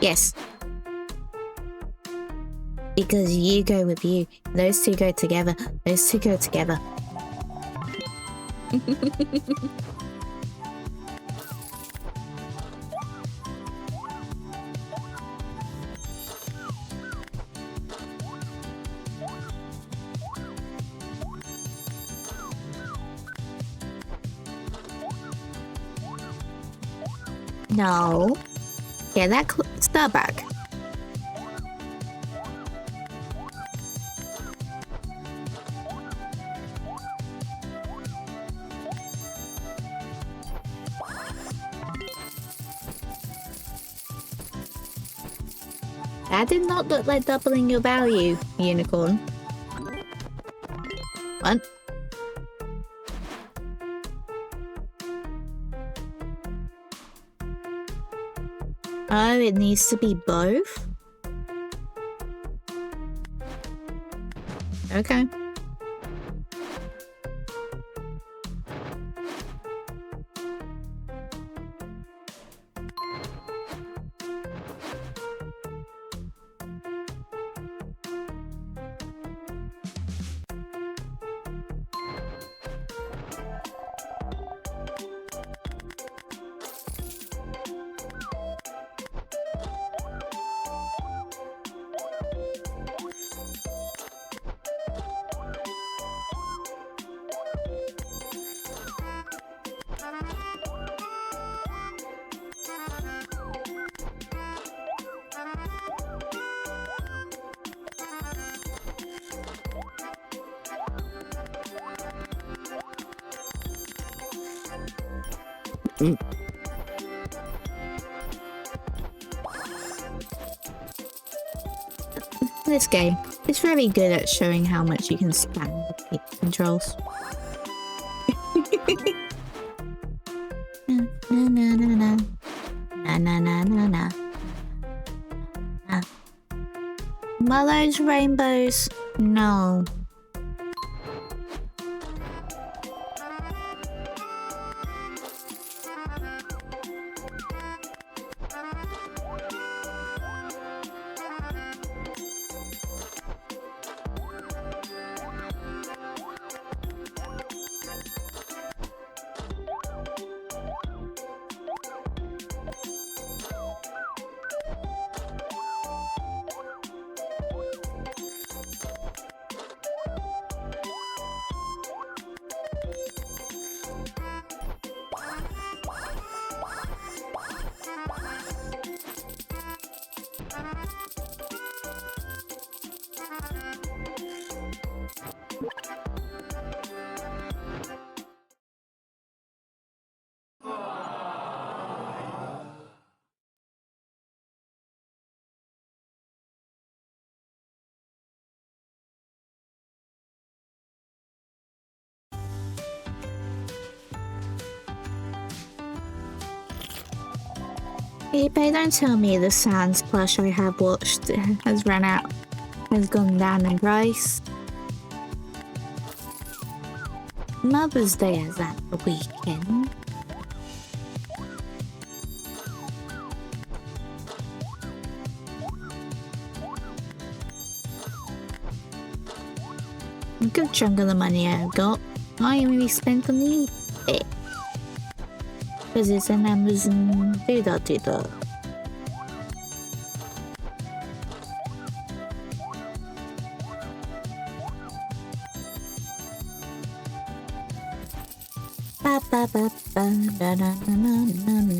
Yes. Because you go with you. Those two go together. Those two go together. No. Get that star back. That did not look like doubling your value, unicorn. What? Oh, it needs to be both? Okay. This game is very good at showing how much you can spam the controls. Na na na na na na na na na. Are those rainbows? No. eBay, don't tell me the Sans plush I have watched has run out, has gone down in price. Mother's Day is at the weekend. A good chunk of the money I've got, I only spent on the eBay. Because it's an Amazon doodah. Ba ba ba ba da da da da da.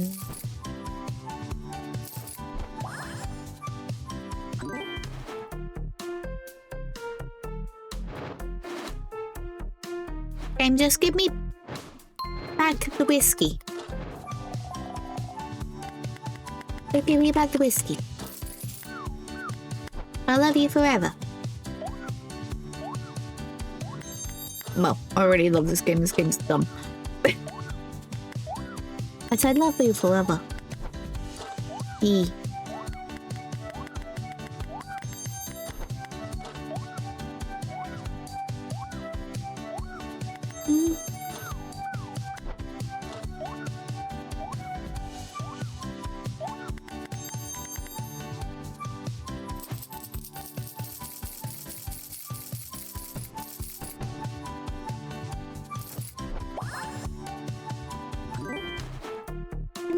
And just give me back the whiskey. Give me back the whiskey. I love you forever. Well, I already love this game. This game's dumb. I said love you forever. E.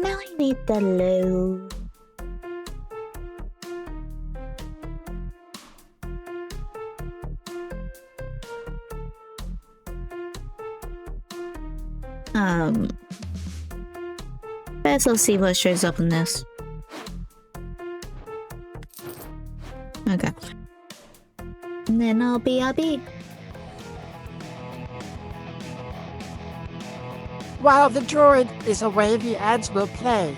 Now I need the low. First I'll see what shows up in this. Okay. And then I'll be. While the droid is away, the ads will play.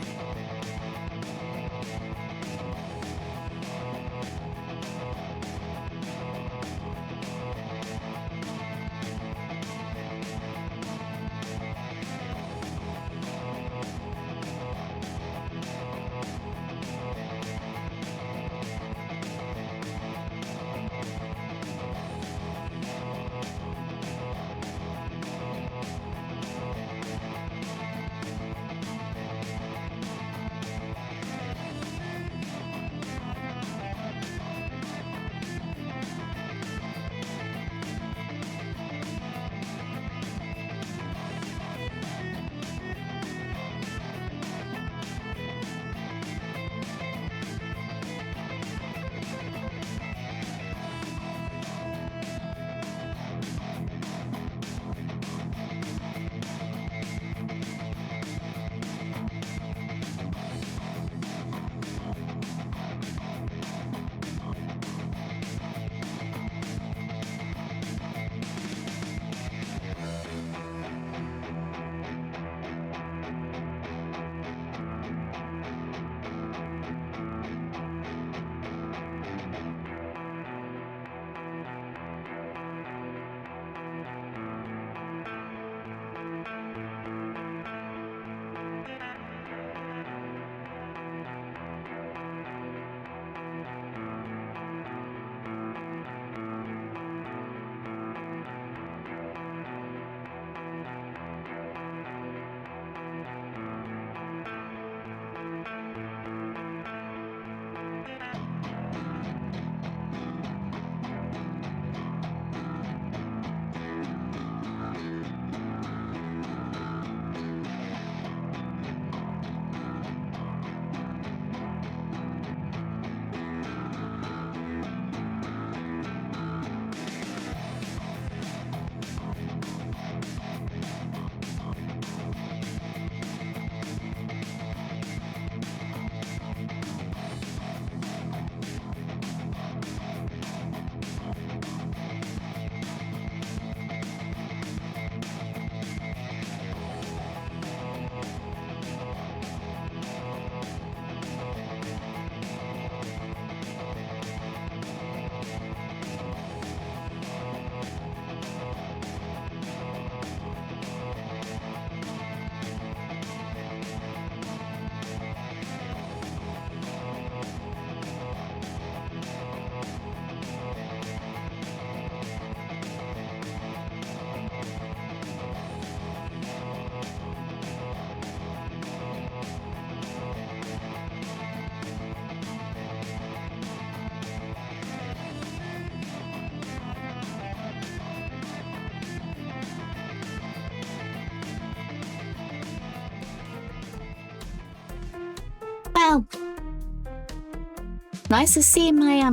Nice to see my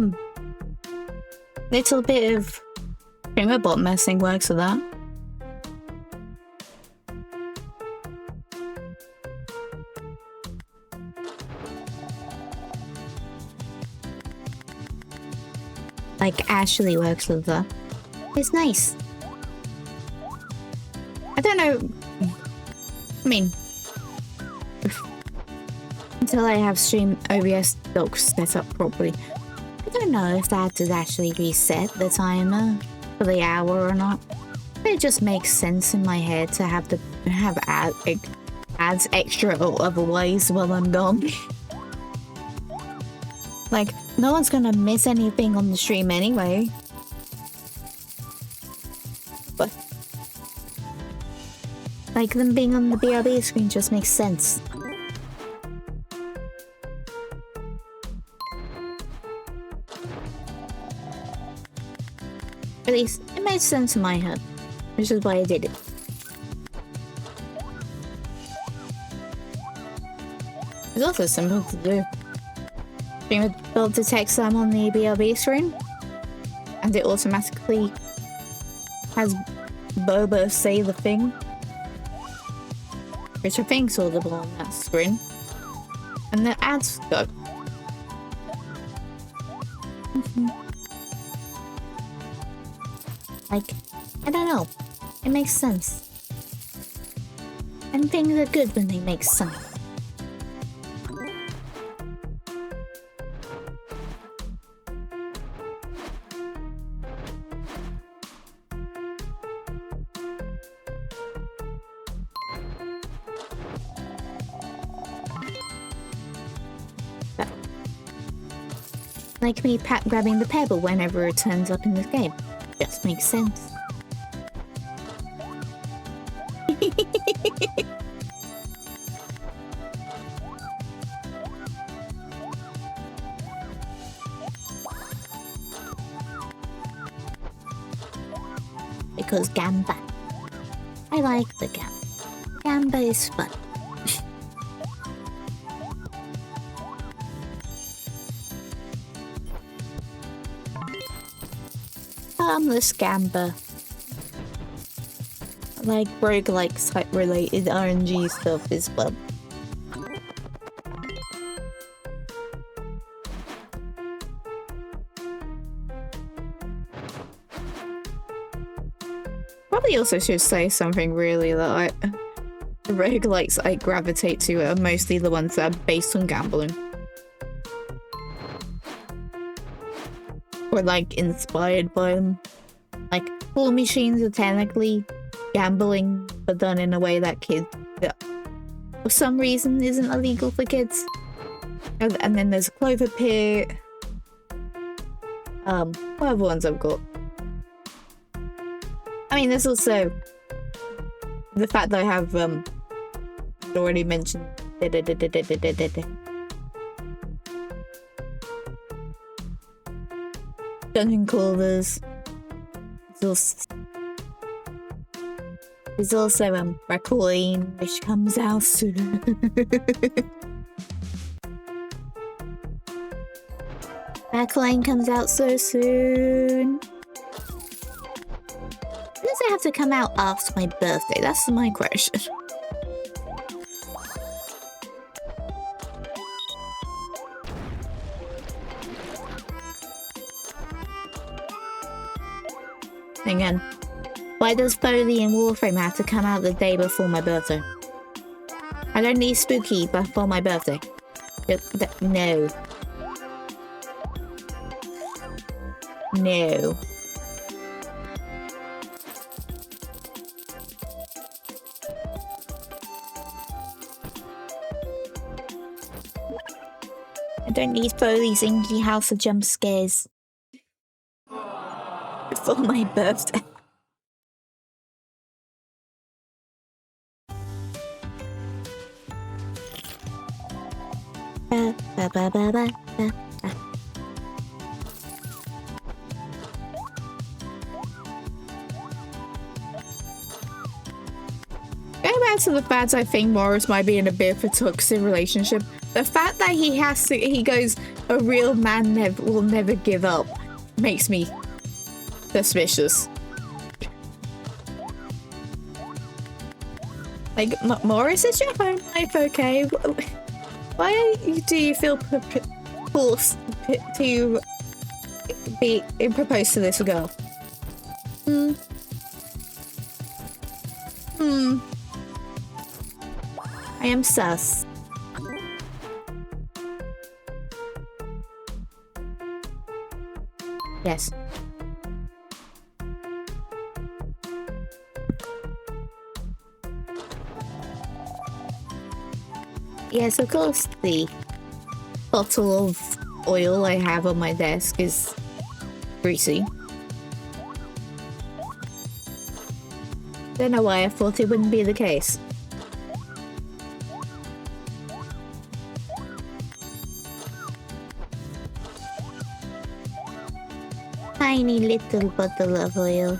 little bit of bot messing works with that. Like actually works with that. It's nice. I don't know. I mean, until I have stream OBS docs set up properly, I don't know if that would actually reset the timer for the hour or not. But it just makes sense in my head to have ads extra or otherwise while I'm gone. Like, no one's gonna miss anything on the stream anyway. But like them being on the BRB screen just makes sense. At least it made sense in my head, which is why I did it. It's also simple to do. Streamer build detects I'm on the BRB screen, and it automatically has Boba say the thing, which I think's audible on that screen, and the ads go. Like, I don't know, it makes sense, and things are good when they make sense. Like me grabbing the pebble whenever it turns up in this game. Just makes sense. Because Gamba. I like the Gamba. Gamba is fun. Harmless Gamba. Like roguelike type related RNG stuff is fun. Probably also should say something really that the roguelikes I gravitate to are mostly the ones that are based on gambling. Or like inspired by them. Like pool machines are technically gambling, but done in a way that for some reason isn't illegal for kids. And then there's Clover Pit. What other ones I've got? I mean, there's also the fact that I have already mentioned Dungeon Crawlers. There's also Requiem, which comes out soon. Requiem comes out so soon. Does it have to come out after my birthday? That's my question. Again, why does Foley and Warframe have to come out the day before my birthday? I don't need spooky before my birthday. No. No. I don't need Foley's Indie House of Jump Scares before my birthday. Going back to the fact I think Morris might be in a bit of a toxic relationship. The fact that he goes, a real man will never give up makes me suspicious. Like, Morris, is your home life okay? Why do you feel forced to be proposed to this girl? I am sus. Yes. Yes, of course, the bottle of oil I have on my desk is greasy. Don't know why I thought it wouldn't be the case. Tiny little bottle of oil.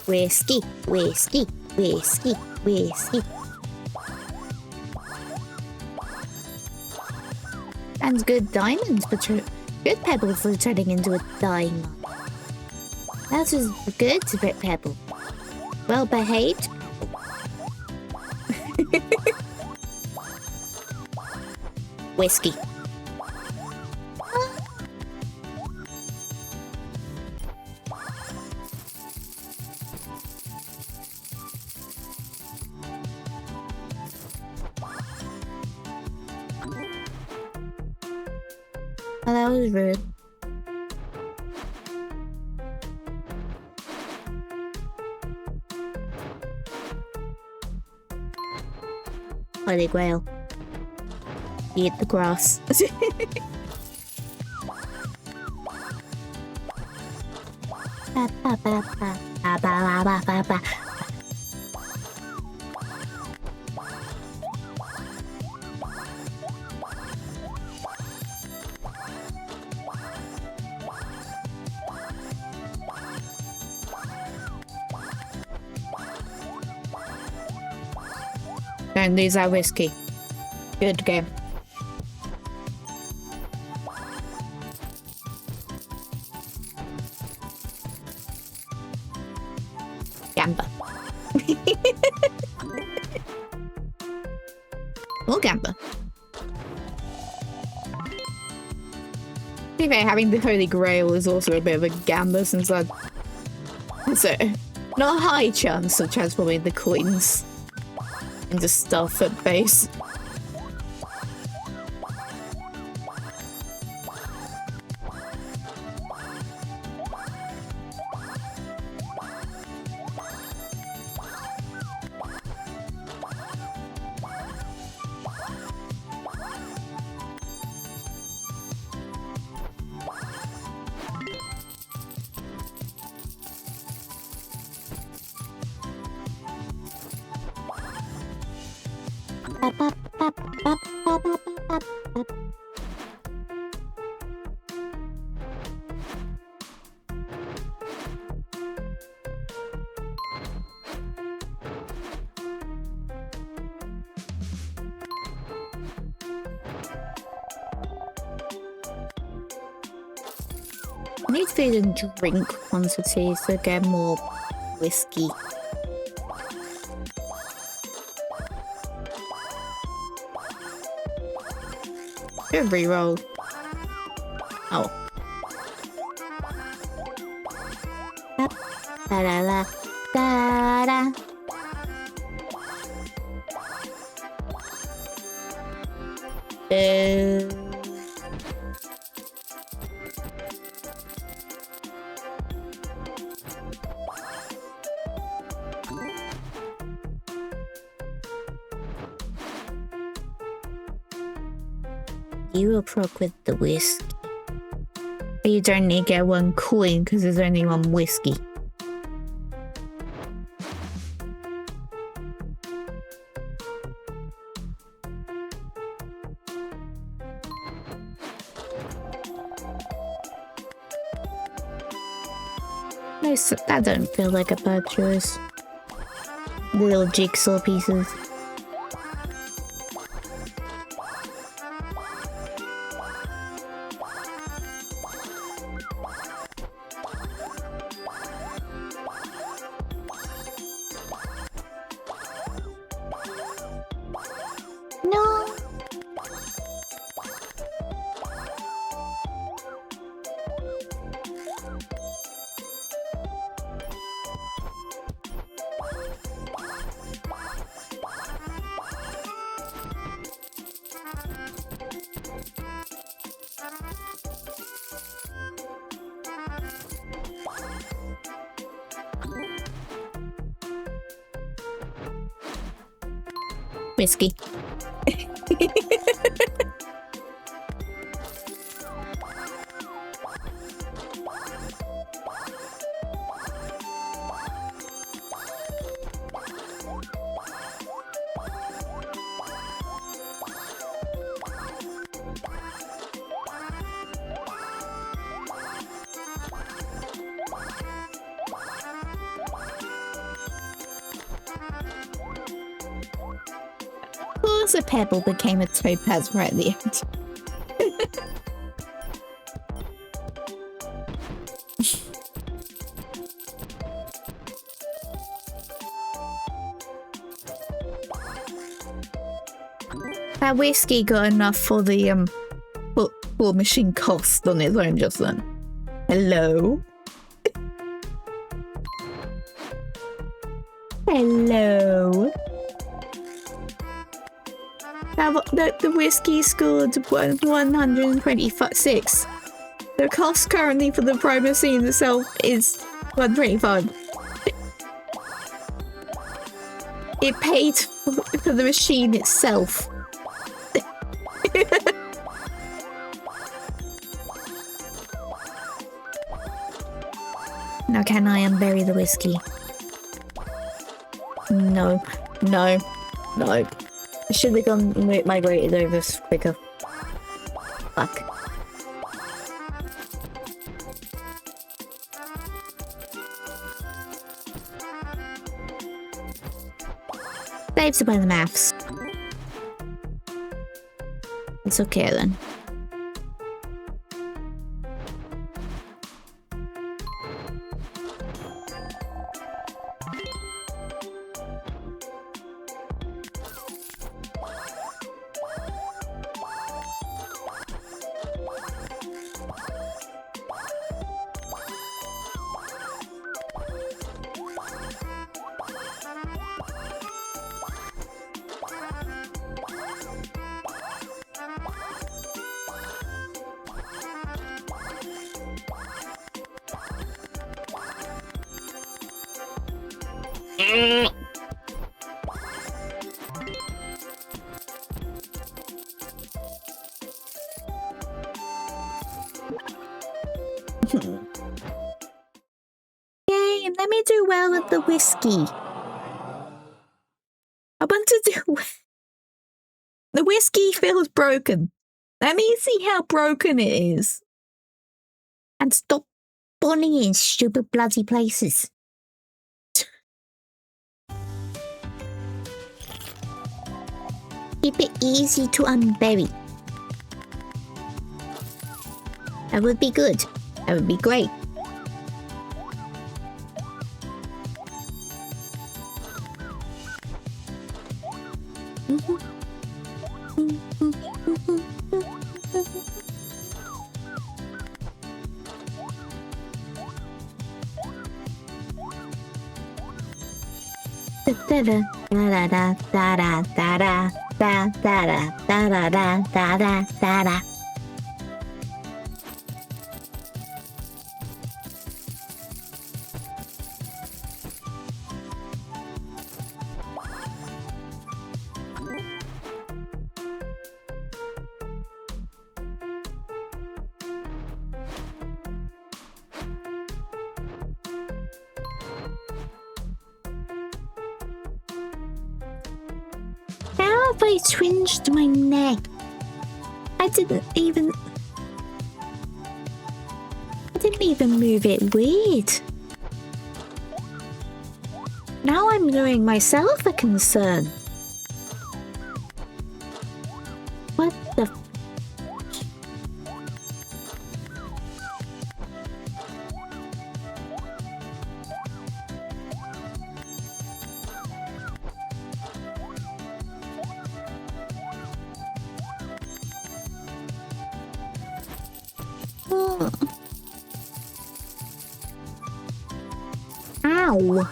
Whiskey, whiskey, whiskey, whiskey. And good diamonds for good pebbles for turning into a diamond. That was good, pebble. Well behaved. Whiskey. Oh, that was rude. Holy grail. Eat the grass. And these are whiskey. Good game. Gamba. More gamba. To be fair, having the Holy Grail is also a bit of a gamba since so not a high chance of transforming the coins into stuff at base. I need to feed and drink quantity to get more whiskey. Good reroll. Oh. Da da da da da. You will proc with the whisk. You don't need to get 1 coin because there's only 1 whiskey. No, that don't feel like a bad choice. Little jigsaw pieces. No. Whiskey. Of course a pebble became a topaz right at the end. That whiskey got enough for the for machine cost on its own just then. Hello? Hello? The whiskey scored 126. The cost currently for the Prime machine itself is 125. It paid for the machine itself. Now can I unbury the whiskey? No. No. No. I should have gone migrated over quicker. Fuck. Saves by the maths. It's okay then. Yay, let me do well with the whiskey. I want to do... The whiskey feels broken. Let me see how broken it is. And stop spawning in stupid bloody places. Keep it easy to unbury. That would be good. That would be great. Da da da da da da da da da da da da da da da da. have I twinged my neck? I didn't even move it weird. Now I'm doing myself a concern. What the f- Oh. Ow.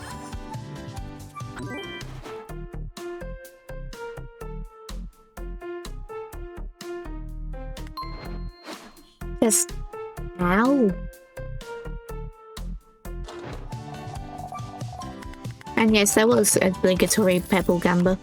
Just ow. And yes, that was obligatory pebble gamba.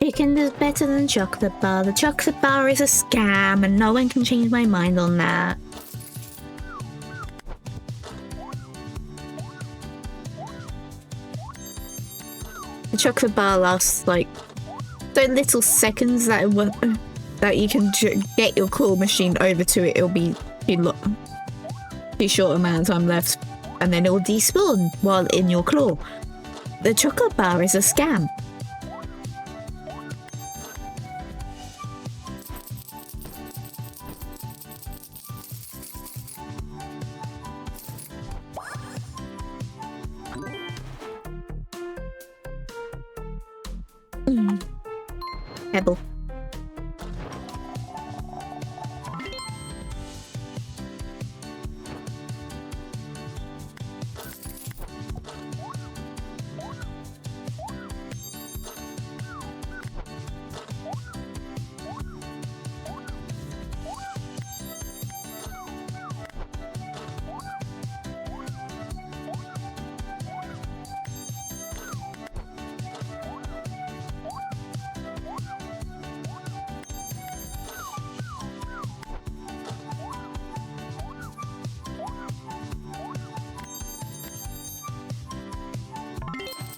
Chicken is better than chocolate bar. The chocolate bar is a scam and no one can change my mind on that. The chocolate bar lasts like so little seconds that that you can get your claw machine over to it. It'll be too short amount of time left, and then it'll despawn while in your claw. The chocolate bar is a scam. Pebble.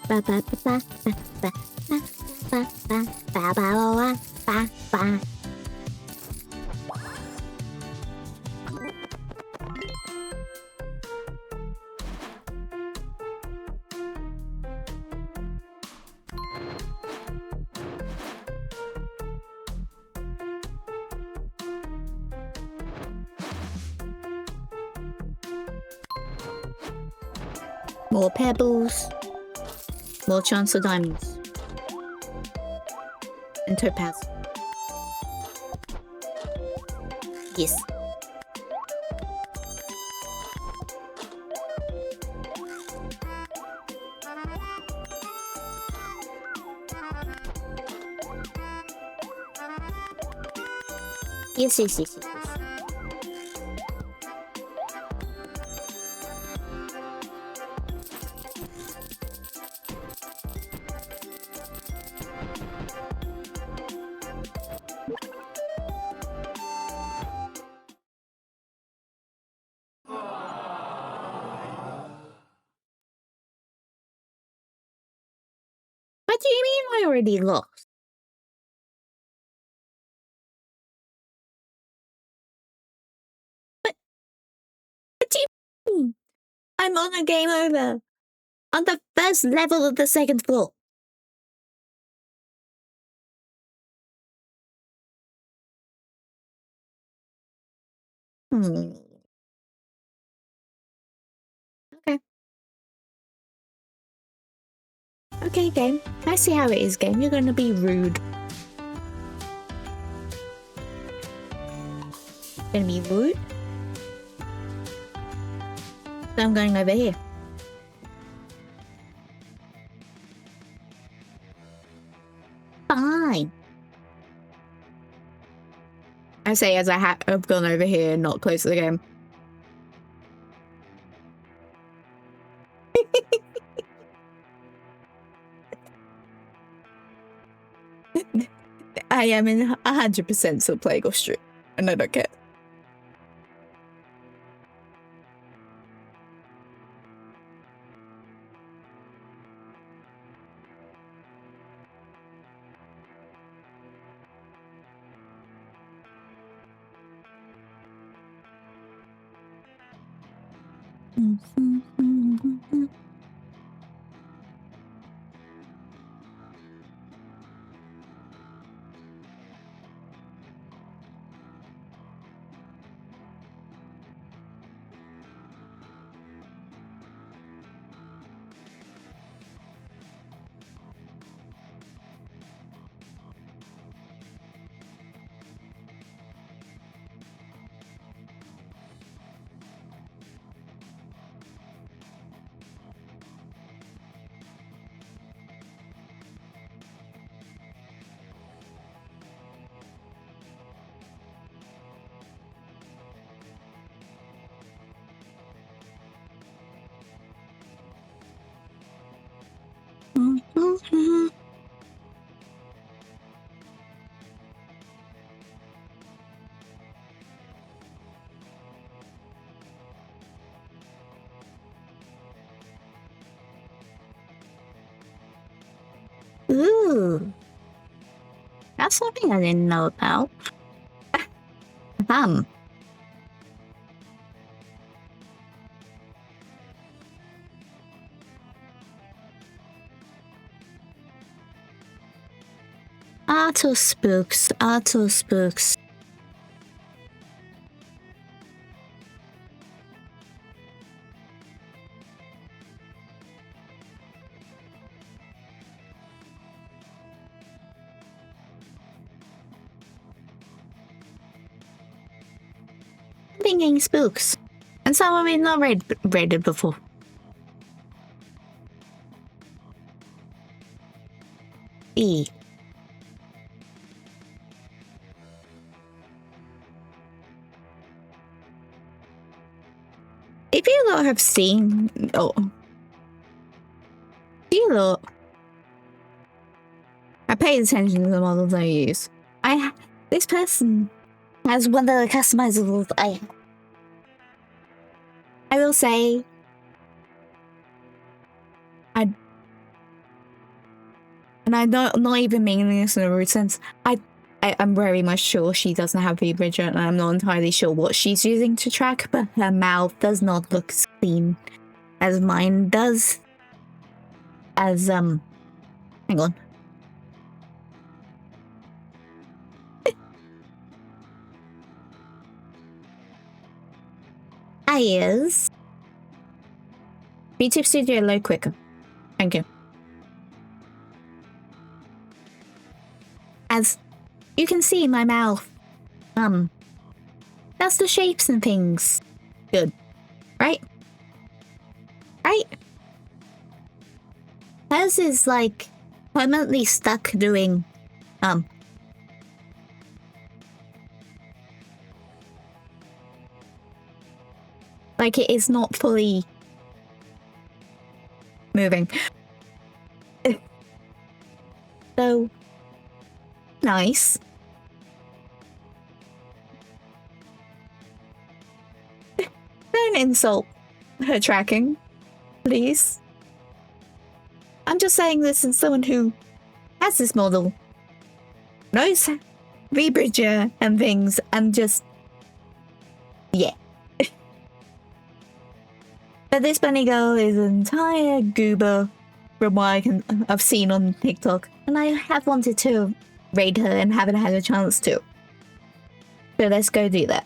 Ba ba ba ba ba ba ba ba ba ba ba ba. More pebbles. More chance of diamonds. And topaz. Yes. Yes, yes, yes, yes, yes. What do you mean I already lost? I'm on a game over. On the first level of the second floor. Okay. Okay, game. I see how it is, game. You're gonna be rude. Gonna be rude? So I'm going over here. Fine. I say as I have gone over here, not close to the game. I am in 100% still playing off stream, and I don't care. Ooh. That's something I didn't know about. Um. Auto spooks, auto spooks. Thinking spooks. And some of it not read it before. E. If you lot have seen, you lot, I paid attention to the models I use. This person has one of the customizables I have. I will say, and I don't not even meaning this in a rude sense. I'm very much sure she doesn't have V-Bridger, and I'm not entirely sure what she's using to track, but her mouth does not look as clean as mine does. As, hang on. Is VTube Studio load quicker. Thank you. As you can see, my mouth, that's the shapes and things. Good. Right? Right? Hers is like permanently stuck doing, like it is not fully moving. So nice. Don't insult her tracking, please. I'm just saying this as someone who has this model, knows V-Bridger and things, and just, yeah. But this bunny girl is an entire goober from what I've seen on TikTok, and I have wanted to raid her and haven't had a chance to. So let's go do that.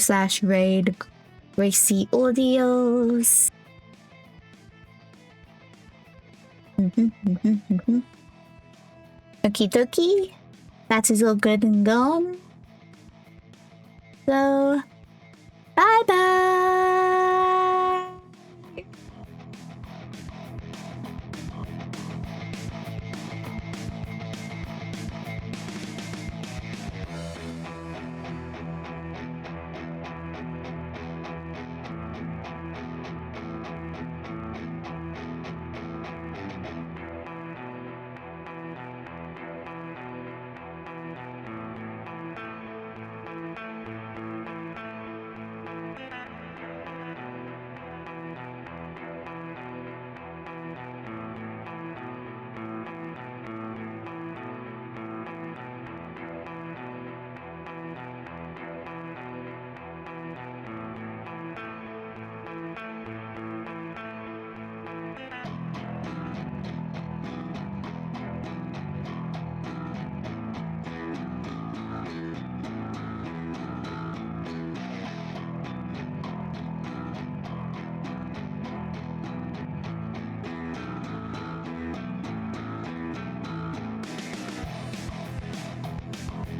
So / raid Gracie Audios. Okie dokie. That is all good and gone. So, bye bye.